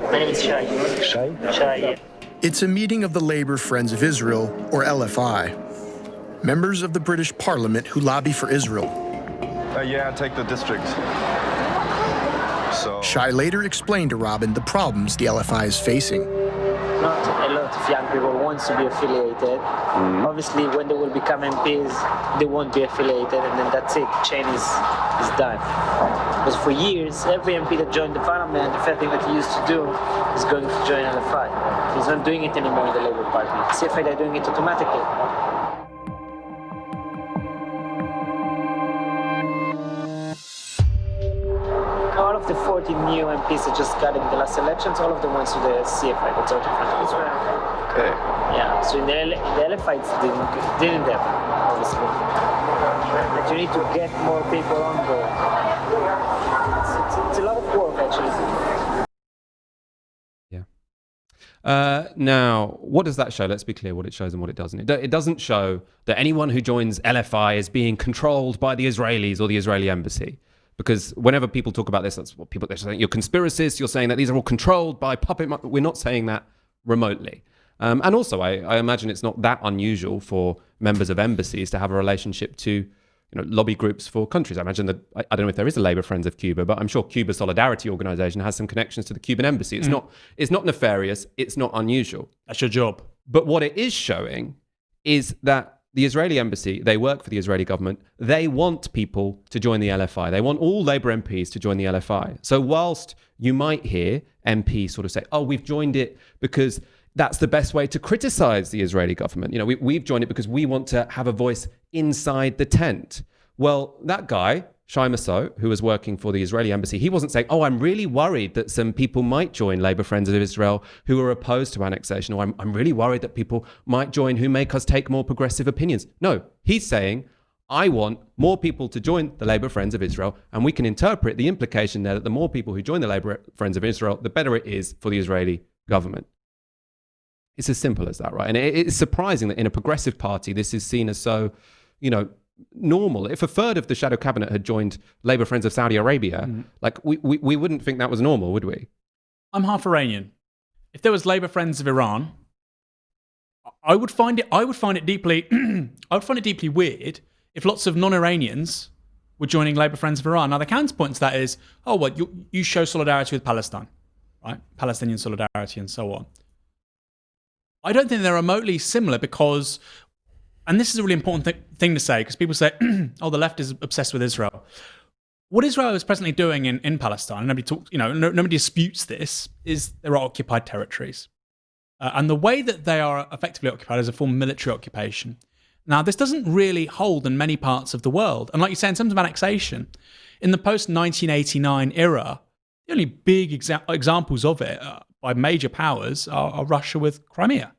My name is Shai. Shai? Shai, yeah. It's a meeting of the Labour Friends of Israel, or LFI, members of the British Parliament who lobby for Israel. Yeah, I take the district. So Shai later explained to Robin the problems the LFI is facing. Not a lot of young people want to be affiliated. Obviously, when they will become MPs, they won't be affiliated, and then that's it. Chain is done. Because for years, every MP that joined the parliament, the first thing that he used to do is going to join LFI. He's not doing it anymore in the Labour Party. CFI, they're doing it automatically. All of the 40 new MPs that just got in the last elections, all of them went to the CFI, the Total Front of Israel. Okay. Yeah, so in the LFI it didn't happen, obviously. But you need to get more people on board. It's a lot of work, actually. Now, what does that show? Let's be clear what it shows and what it doesn't. It doesn't show that anyone who joins LFI is being controlled by the Israelis or the Israeli embassy. Because whenever people talk about this, that's what they're saying. You're conspiracists. You're saying that these are all controlled by puppet. We're not saying that remotely. And also, I imagine it's not that unusual for members of embassies to have a relationship to, lobby groups for countries. I imagine that I don't know if there is a Labour Friends of Cuba, but I'm sure Cuba Solidarity Organization has some connections to the Cuban embassy. It's not nefarious. It's not unusual. That's your job. But what it is showing is that the Israeli embassy, they work for the Israeli government. They want people to join the LFI. They want all Labour MPs to join the LFI. So whilst you might hear MPs sort of say, oh, we've joined it because that's the best way to criticize the Israeli government. We've joined it because we want to have a voice inside the tent. Well, that guy, Shai Massot, who was working for the Israeli embassy, he wasn't saying, oh, I'm really worried that some people might join Labour Friends of Israel who are opposed to annexation, or I'm really worried that people might join who make us take more progressive opinions. No, he's saying, I want more people to join the Labour Friends of Israel, and we can interpret the implication there that the more people who join the Labour Friends of Israel, the better it is for the Israeli government. It's as simple as that, right? And it's surprising that in a progressive party, this is seen as so, normal. If a third of the shadow cabinet had joined Labour Friends of Saudi Arabia, we wouldn't think that was normal, would we? I'm half Iranian. If there was Labour Friends of Iran, I would find it deeply weird if lots of non-Iranians were joining Labour Friends of Iran. Now the counterpoint to that is, you show solidarity with Palestine, right? Palestinian solidarity and so on. I don't think they're remotely similar because, and this is a really important thing to say, because people say, the left is obsessed with Israel. What Israel is presently doing in Palestine, nobody disputes this, is there are occupied territories. And the way that they are effectively occupied is a form of military occupation. Now, this doesn't really hold in many parts of the world. And like you say, in terms of annexation, in the post-1989 era, the only big examples of it by major powers are Russia with Crimea.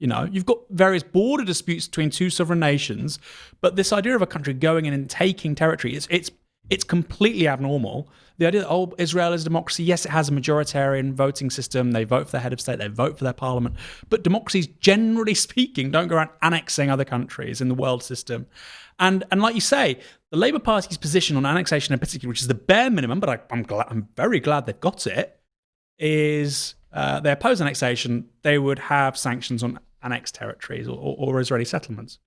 You've got various border disputes between two sovereign nations, but this idea of a country going in and taking territory, it's completely abnormal. The idea that, Israel is a democracy, yes, it has a majoritarian voting system. They vote for their head of state, they vote for their parliament. But democracies, generally speaking, don't go around annexing other countries in the world system. And like you say, the Labour Party's position on annexation in particular, which is the bare minimum, but I'm very glad they've got it, is they oppose annexation. They would have sanctions on annexed territories or Israeli settlements.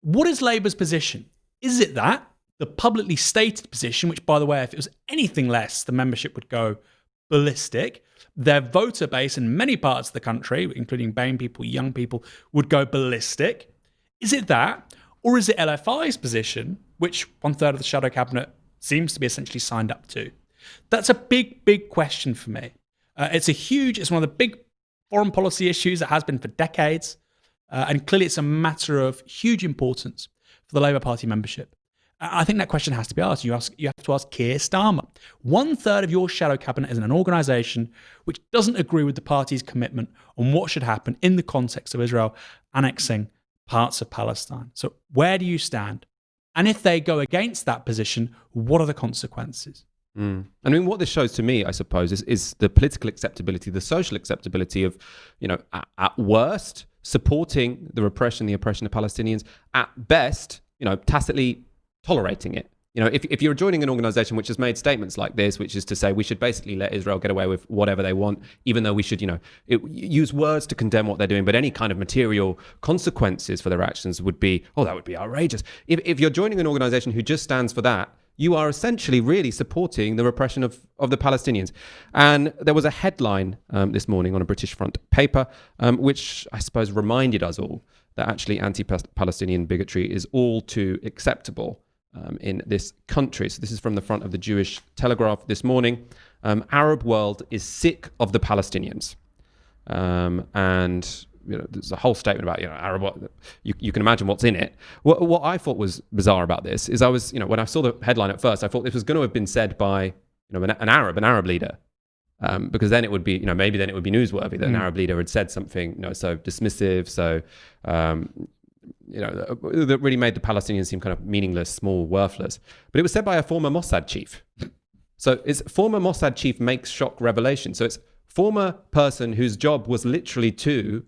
What is Labour's position? Is it that the publicly stated position, which, by the way, if it was anything less, the membership would go ballistic? Their voter base in many parts of the country, including BAME people, young people, would go ballistic. Is it that? Or is it LFI's position, which 1/3 of the shadow cabinet seems to be essentially signed up to? That's a big, big question for me. It's one of the big foreign policy issues that has been for decades. And clearly it's a matter of huge importance for the Labour Party membership. I think that question has to be asked. You have to ask Keir Starmer. 1/3 of your shadow cabinet is in an organisation which doesn't agree with the party's commitment on what should happen in the context of Israel annexing parts of Palestine. So where do you stand? And if they go against that position, what are the consequences? I mean, what this shows to me, I suppose, is the political acceptability, the social acceptability of, at worst, supporting the oppression of Palestinians, at best, tacitly tolerating it. If you're joining an organization which has made statements like this, which is to say we should basically let Israel get away with whatever they want, even though we should, use words to condemn what they're doing, but any kind of material consequences for their actions would be, that would be outrageous. If you're joining an organization who just stands for that, you are essentially really supporting the repression of the Palestinians. And there was a headline this morning on a British front paper, which I suppose reminded us all that actually anti-Palestinian bigotry is all too acceptable in this country. So this is from the front of the Jewish Telegraph this morning. Arab world is sick of the Palestinians. And there's a whole statement about Arab. You can imagine what's in it. What I thought was bizarre about this is when I saw the headline at first, I thought this was going to have been said by an Arab leader, because then it would be maybe then it would be newsworthy that an Arab leader had said something so dismissive, so that really made the Palestinians seem kind of meaningless, small, worthless. But it was said by a former Mossad chief. So it's former Mossad chief makes shock revelation. So it's former person whose job was literally to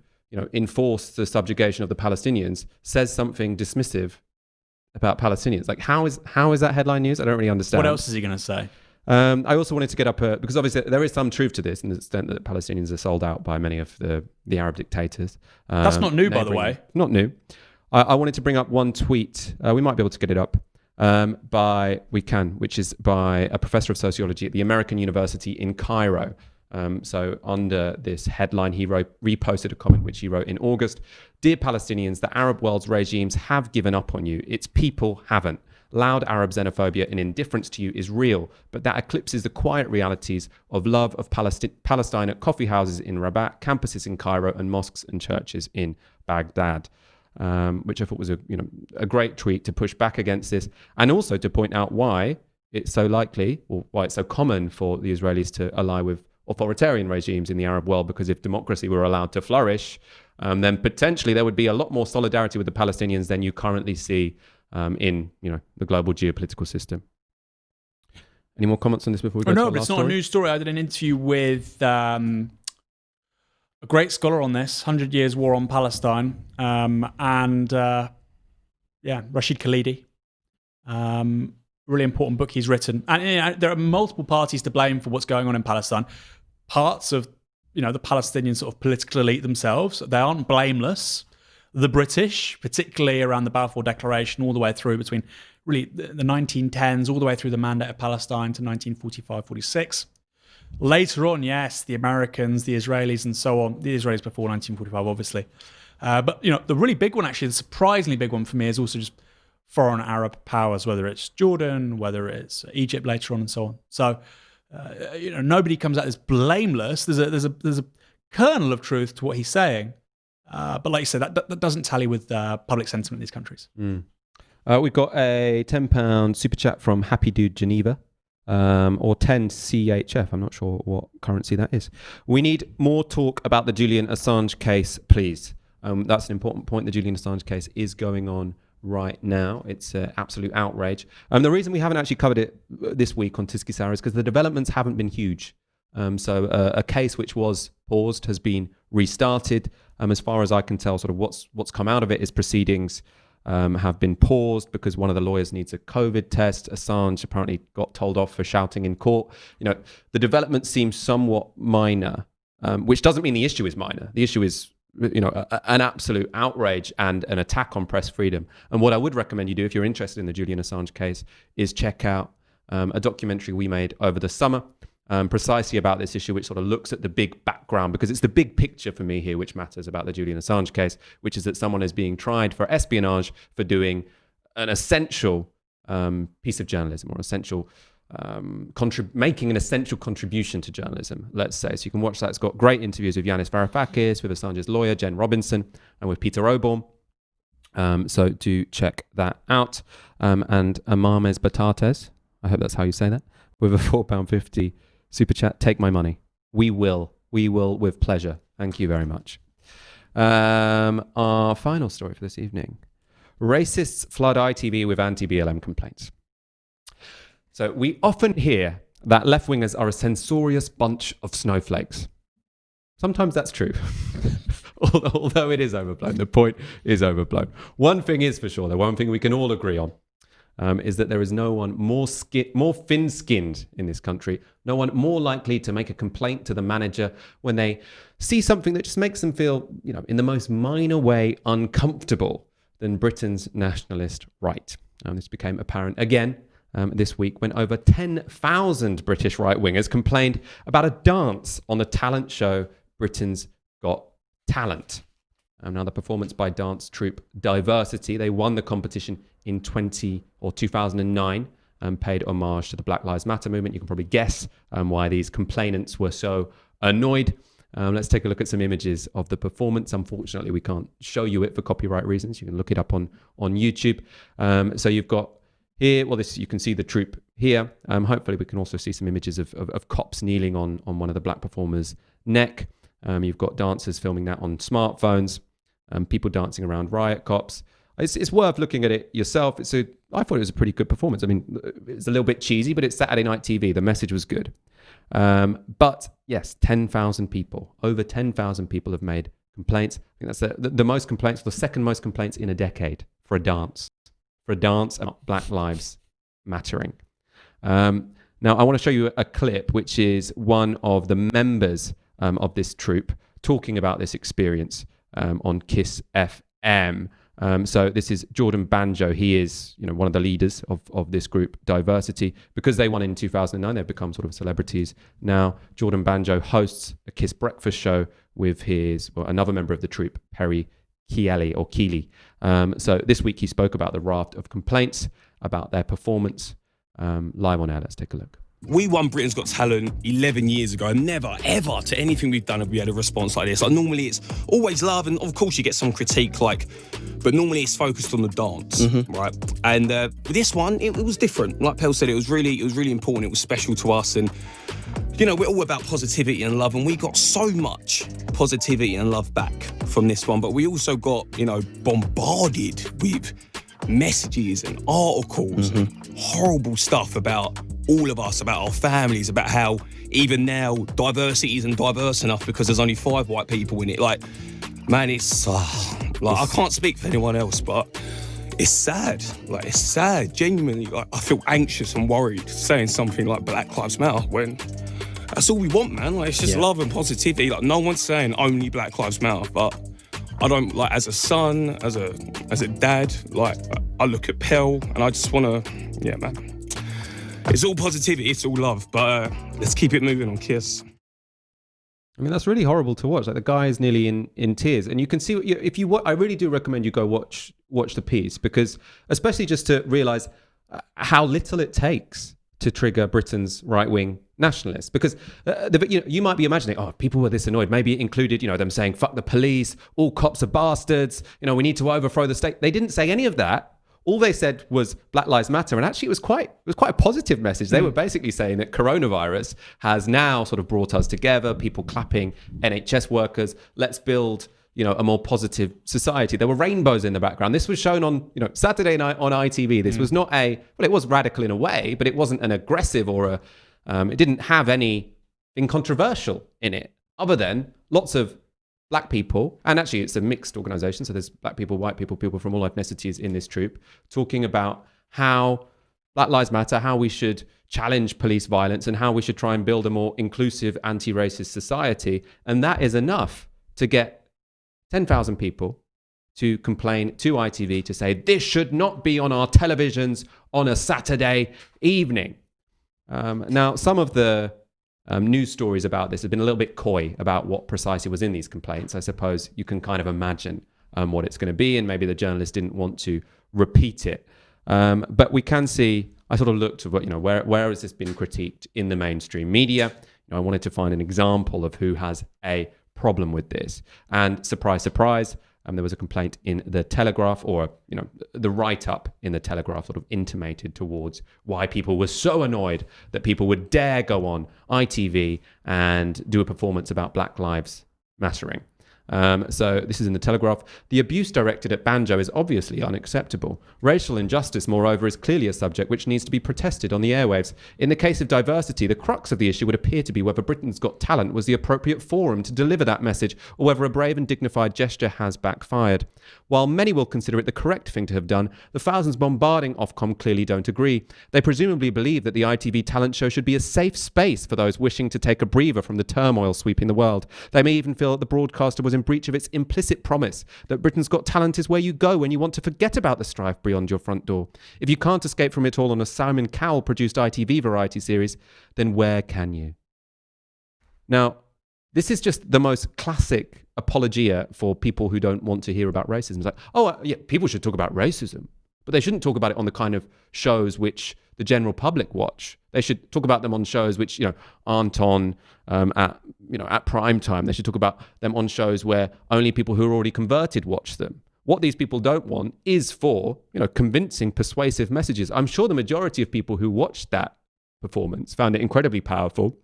enforce the subjugation of the Palestinians says something dismissive about Palestinians. Like, how is that headline news? I don't really understand. What else is he going to say? I also wanted to get up because obviously there is some truth to this, in the extent that Palestinians are sold out by many of the Arab dictators. That's not new, by the way. Not new. I wanted to bring up one tweet. We might be able to get it up. Which is by a professor of sociology at the American University in Cairo. So under this headline, he reposted a comment which he wrote in August. Dear Palestinians, the Arab world's regimes have given up on you. Its people haven't. Loud Arab xenophobia and indifference to you is real, but that eclipses the quiet realities of love of Palestine at coffee houses in Rabat, campuses in Cairo, and mosques and churches in Baghdad. Which I thought was a great tweet to push back against this, and also to point out why it's so likely, or why it's so common for the Israelis to ally with authoritarian regimes in the Arab world, because if democracy were allowed to flourish, then potentially there would be a lot more solidarity with the Palestinians than you currently see in the global geopolitical system. Any more comments on this before we go to our last it's not story? a news story. I did an interview with a great scholar on this, 100 Years War on Palestine, and Rashid Khalidi. Really important book he's written. And there are multiple parties to blame for what's going on in Palestine. Parts of the Palestinian sort of political elite themselves, they aren't blameless. The British, particularly around the Balfour Declaration, all the way through between really the 1910s, all the way through the Mandate of Palestine to 1945-46. Later on, yes, the Americans, the Israelis, and so on. The Israelis before 1945, obviously. But the really big one, actually, the surprisingly big one for me, is also just foreign Arab powers, whether it's Jordan, whether it's Egypt later on, and so on. So, nobody comes out as blameless. There's a kernel of truth to what he's saying, but like you said, that doesn't tally with public sentiment in these countries. We've got a £10 super chat from Happy Dude Geneva. Or 10 CHF. I'm not sure what currency that is. We need more talk about the Julian Assange case, please. That's an important point. The Julian Assange case is going on right now. It's absolute outrage. The reason we haven't actually covered it this week on Tysky Sour is because the developments haven't been huge. So a case which was paused has been restarted. As far as I can tell, sort of what's come out of it is proceedings have been paused because one of the lawyers needs a COVID test. Assange apparently got told off for shouting in court. The development seems somewhat minor, which doesn't mean the issue is minor. The issue is, an absolute outrage and an attack on press freedom. And what I would recommend you do if you're interested in the Julian Assange case is check out a documentary we made over the summer precisely about this issue, which sort of looks at the big background, because it's the big picture for me here which matters about the Julian Assange case, which is that someone is being tried for espionage for doing an essential piece of journalism, or essential making an essential contribution to journalism, let's say. So you can watch that. It's got great interviews with Yanis Varoufakis, with Assange's lawyer, Jen Robinson, and with Peter Oborn. So do check that out. And Amames Batates, I hope that's how you say that, with a £4.50 super chat. Take my money. We will with pleasure. Thank you very much. Our final story for this evening. Racists flood ITV with anti-BLM complaints. So we often hear that left-wingers are a censorious bunch of snowflakes. Sometimes that's true, although it is overblown. The point is overblown. One thing is for sure, the one thing we can all agree on, is that there is no one more thin-skinned in this country, no one more likely to make a complaint to the manager when they see something that just makes them feel, in the most minor way, uncomfortable than Britain's nationalist right. This became apparent again this week when over 10,000 British right-wingers complained about a dance on the talent show Britain's Got Talent. Now, the performance by dance troupe Diversity, they won the competition in 2009 and paid homage to the Black Lives Matter movement. You can probably guess why these complainants were so annoyed. Let's take a look at some images of the performance. Unfortunately, we can't show you it for copyright reasons. You can look it up on YouTube. So you've got here, well, this you can see the troupe here. Hopefully, we can also see some images of cops kneeling on one of the black performers' neck. You've got dancers filming that on smartphones. People dancing around riot cops. It's worth looking at it yourself. I thought it was a pretty good performance. I mean, it's a little bit cheesy, but it's Saturday night TV. The message was good. But yes, 10,000 people, over 10,000 people have made complaints. I think that's the most complaints, the second most complaints in a decade for a dance about Black Lives Mattering. Now, I want to show you a clip, which is one of the members of this troupe talking about this experience on Kiss FM. So this is Jordan Banjo. He is, one of the leaders of this group, Diversity. Because they won in 2009, they've become sort of celebrities. Now, Jordan Banjo hosts a Kiss breakfast show with another member of the troupe, Perry Keeley. So this week he spoke about the raft of complaints about their performance. Live on air, let's take a look. We won Britain's Got Talent 11 years ago, and never, ever to anything we've done have we had a response like this. Like, normally it's always love, and of course you get some critique, but normally it's focused on the dance, right? And with this one, it was different. Like Pell said, it was really important. It was special to us, and we're all about positivity and love, and we got so much positivity and love back from this one. But we also got, bombarded with messages and articles and horrible stuff about all of us, about our families, about how even now diversity isn't diverse enough because there's only 5 white people in it. It's I can't speak for anyone else, but it's sad. It's sad, genuinely. I feel anxious and worried saying something like Black Lives Matter when that's all we want, man. It's just love and positivity. No one's saying only Black Lives Matter, but I don't, as a son, as a dad, I look at Pell and I just want to, man. It's all positivity, it's all love, but let's keep it moving on Kiss. I mean, that's really horrible to watch. The guy is nearly in tears, and you can see I really do recommend you go watch the piece, because especially just to realise how little it takes to trigger Britain's right-wing nationalists. Because you might be imagining, if people were this annoyed, maybe it included them saying "fuck the police," all cops are bastards, we need to overthrow the state. They didn't say any of that. All they said was Black Lives Matter, and actually it was quite a positive message. They were basically saying that coronavirus has now sort of brought us together, people clapping NHS workers, let's build a more positive society. There were rainbows in the background. This was shown on Saturday night on ITV. This was not it was radical in a way, but it wasn't an aggressive or it didn't have anything controversial in it, other than lots of Black people, and actually it's a mixed organisation, so there's Black people, white people, people from all ethnicities in this troupe, talking about how Black Lives Matter, how we should challenge police violence, and how we should try and build a more inclusive, anti-racist society. And that is enough to get 10,000 people to complain to ITV to say, this should not be on our televisions on a Saturday evening. Now, some of the news stories about this have been a little bit coy about what precisely was in these complaints. I suppose you can kind of imagine what it's going to be, and maybe the journalist didn't want to repeat it. But we can see, I sort of looked at where has this been critiqued in the mainstream media. I wanted to find an example of who has a problem with this. And surprise, surprise, there was a complaint in the Telegraph, or the write-up in the Telegraph sort of intimated towards why people were so annoyed that people would dare go on ITV and do a performance about Black Lives Mattering. So this is in the Telegraph. The abuse directed at Banjo is obviously unacceptable. Racial injustice, moreover, is clearly a subject which needs to be protested on the airwaves. In the case of Diversity, the crux of the issue would appear to be whether Britain's Got Talent was the appropriate forum to deliver that message, or whether a brave and dignified gesture has backfired. While many will consider it the correct thing to have done, the thousands bombarding Ofcom clearly don't agree. They presumably believe that the ITV talent show should be a safe space for those wishing to take a breather from the turmoil sweeping the world. They may even feel that the broadcaster was in breach of its implicit promise that Britain's Got Talent is where you go when you want to forget about the strife beyond your front door. If you can't escape from it all on a Simon Cowell-produced ITV variety series, then where can you? Now, this is just the most classic apologia for people who don't want to hear about racism. It's like, yeah, people should talk about racism, but they shouldn't talk about it on the kind of shows which the general public watch. They should talk about them on shows which, aren't on at prime time. They should talk about them on shows where only people who are already converted watch them. What these people don't want is for, convincing, persuasive messages. I'm sure the majority of people who watched that performance found it incredibly powerful.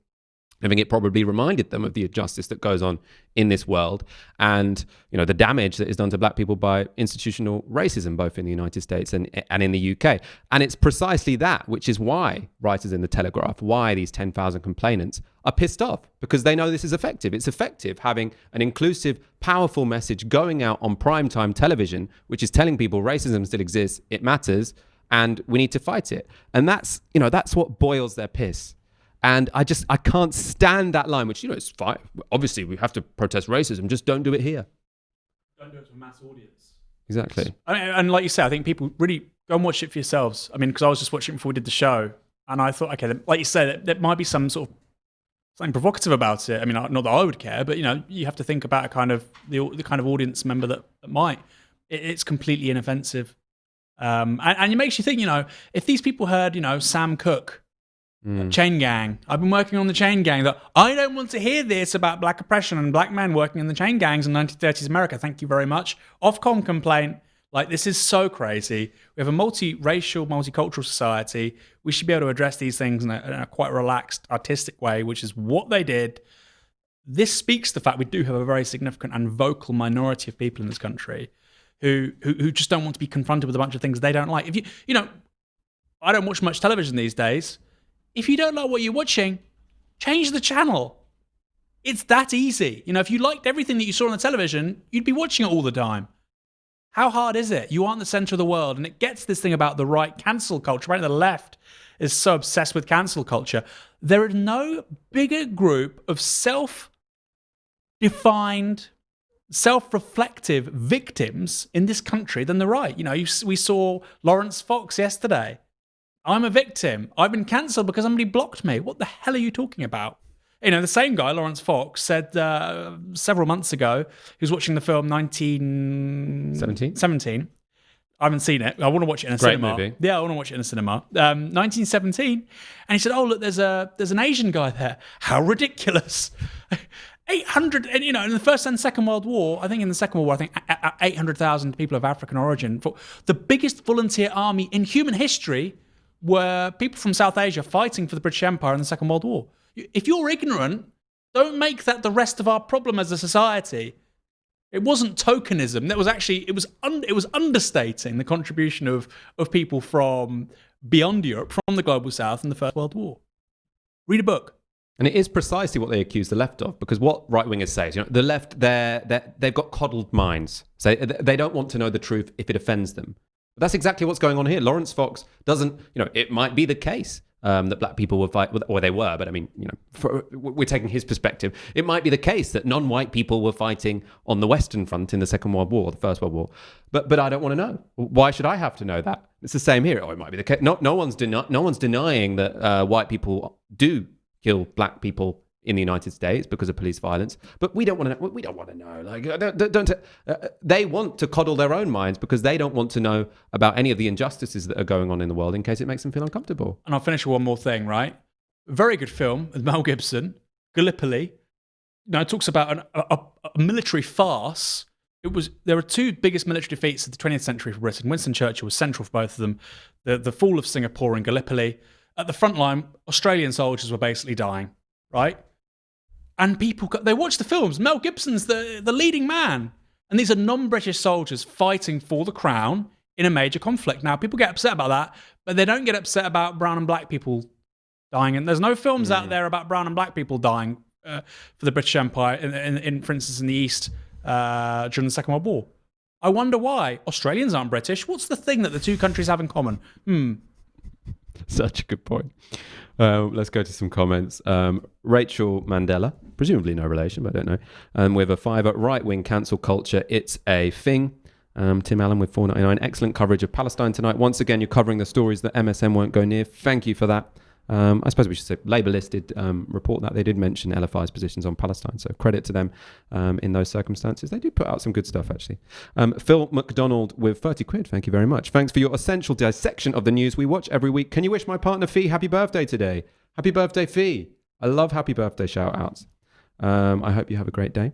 I think it probably reminded them of the injustice that goes on in this world and, the damage that is done to black people by institutional racism, both in the United States and in the UK. And it's precisely that, which is why writers in The Telegraph, why these 10,000 complainants are pissed off, because they know this is effective. It's effective having an inclusive, powerful message going out on primetime television, which is telling people racism still exists, it matters, and we need to fight it. And that's what boils their piss. And I can't stand that line, which, it's fine. Obviously, we have to protest racism. Just don't do it here. Don't do it to a mass audience. Exactly. And like you said, I think people really go and watch it for yourselves. I mean, because I was just watching it before we did the show. And I thought, okay, like you said, there might be some sort of something provocative about it. I mean, not that I would care, but, you have to think about the kind of audience member that might. It's completely inoffensive. And it makes you think, if these people heard, Sam Cooke, Chain Gang. I've been working on the chain gang. That I don't want to hear this about black oppression and black men working in the chain gangs in 1930s America. Thank you very much. Ofcom complaint. Like, this is so crazy. We have a multiracial, multicultural society. We should be able to address these things in a quite relaxed, artistic way, which is what they did. This speaks to the fact we do have a very significant and vocal minority of people in this country who just don't want to be confronted with a bunch of things they don't like. If I don't watch much television these days. If you don't like what you're watching, change the channel. It's that easy. If you liked everything that you saw on the television, you'd be watching it all the time. How hard is it? You aren't the center of the world. And it gets this thing about the right cancel culture. Right, the left is so obsessed with cancel culture. There is no bigger group of self-defined, self-reflective victims in this country than the right. We saw Lawrence Fox yesterday. I'm a victim. I've been cancelled because somebody blocked me. What the hell are you talking about? The same guy, Lawrence Fox, said several months ago, he was watching the film 1917. I haven't seen it. I want to watch it in a cinema. Movie. Yeah, I want to watch it in a cinema. 1917. And he said, oh, look, there's an Asian guy there. How ridiculous. 800, and in the First and Second World War, I think in the Second World War, 800,000 people of African origin. The biggest volunteer army in human history were people from South Asia fighting for the British Empire in the Second World War. If you're ignorant, don't make that the rest of our problem as a society. It wasn't tokenism. That was actually, it was understating the contribution of people from beyond Europe, from the global south in the First World War. Read a book. And it is precisely what they accuse the left of, because what right-wingers say is, the left, they've got coddled minds. So they don't want to know the truth if it offends them. But that's exactly what's going on here. Lawrence Fox doesn't, it might be the case that black people will fight, or they were, but I mean, we're taking his perspective. It might be the case that non-white people were fighting on the Western Front in the Second World War, the First World War. But I don't want to know. Why should I have to know that? It's the same here. It might be the case. No one's denying that white people do kill black people in the United States because of police violence, but we don't want to know. We don't want to know. Like, they want to coddle their own minds because they don't want to know about any of the injustices that are going on in the world in case it makes them feel uncomfortable. And I'll finish with one more thing, right? Very good film with Mel Gibson, Gallipoli. Now it talks about a military farce. There were two biggest military defeats of the 20th century for Britain. Winston Churchill was central for both of them. The fall of Singapore and Gallipoli. At the front line, Australian soldiers were basically dying, right? And they watch the films. Mel Gibson's the leading man. And these are non-British soldiers fighting for the crown in a major conflict. Now, people get upset about that, but they don't get upset about brown and black people dying. And there's no films out there about brown and black people dying for the British Empire, for instance, in the East during the Second World War. I wonder why. Australians aren't British. What's the thing that the two countries have in common? Such a good point. Let's go to some comments. Rachel Mandela presumably no relation, but I don't know. With a $5, right-wing cancel culture, it's a thing. Tim Allen with $4.99. Excellent coverage of Palestine tonight. Once again, you're covering the stories that MSM won't go near. Thank you for that. I suppose we should say Labour-listed report that they did mention LFI's positions on Palestine, so credit to them in those circumstances. They do put out some good stuff, actually. Phil McDonald with 30 quid, thank you very much. Thanks for your essential dissection of the news we watch every week. Can you wish my partner Fee happy birthday today? Happy birthday, Fee. I love happy birthday shout-outs. I hope you have a great day.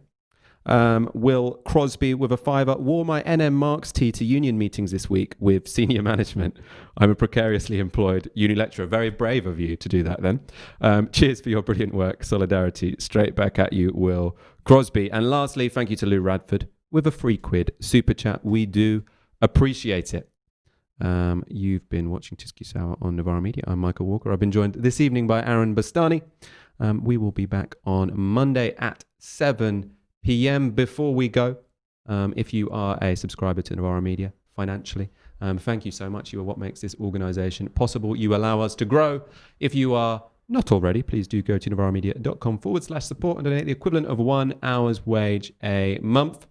Will Crosby with a $5 wore my NM Marks tee to union meetings this week with senior management. I'm a precariously employed uni lecturer. Very brave of you to do that then. Cheers for your brilliant work. Solidarity straight back at you, Will Crosby. And lastly, thank you to Lou Radford with a £3 super chat. We do appreciate it. You've been watching Tysky Sour on Novara Media. I'm Michael Walker. I've been joined this evening by Aaron Bastani. We will be back on Monday at 7 p.m. Before we go, if you are a subscriber to Novara Media financially, thank you so much. You are what makes this organization possible. You allow us to grow. If you are not already, please do go to novaramedia.com/support and donate the equivalent of 1 hour's wage a month.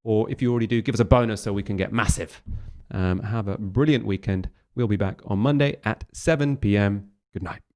Or if you already do, give us a bonus so we can get massive. Have a brilliant weekend. We'll be back on Monday at 7 p.m. Good night.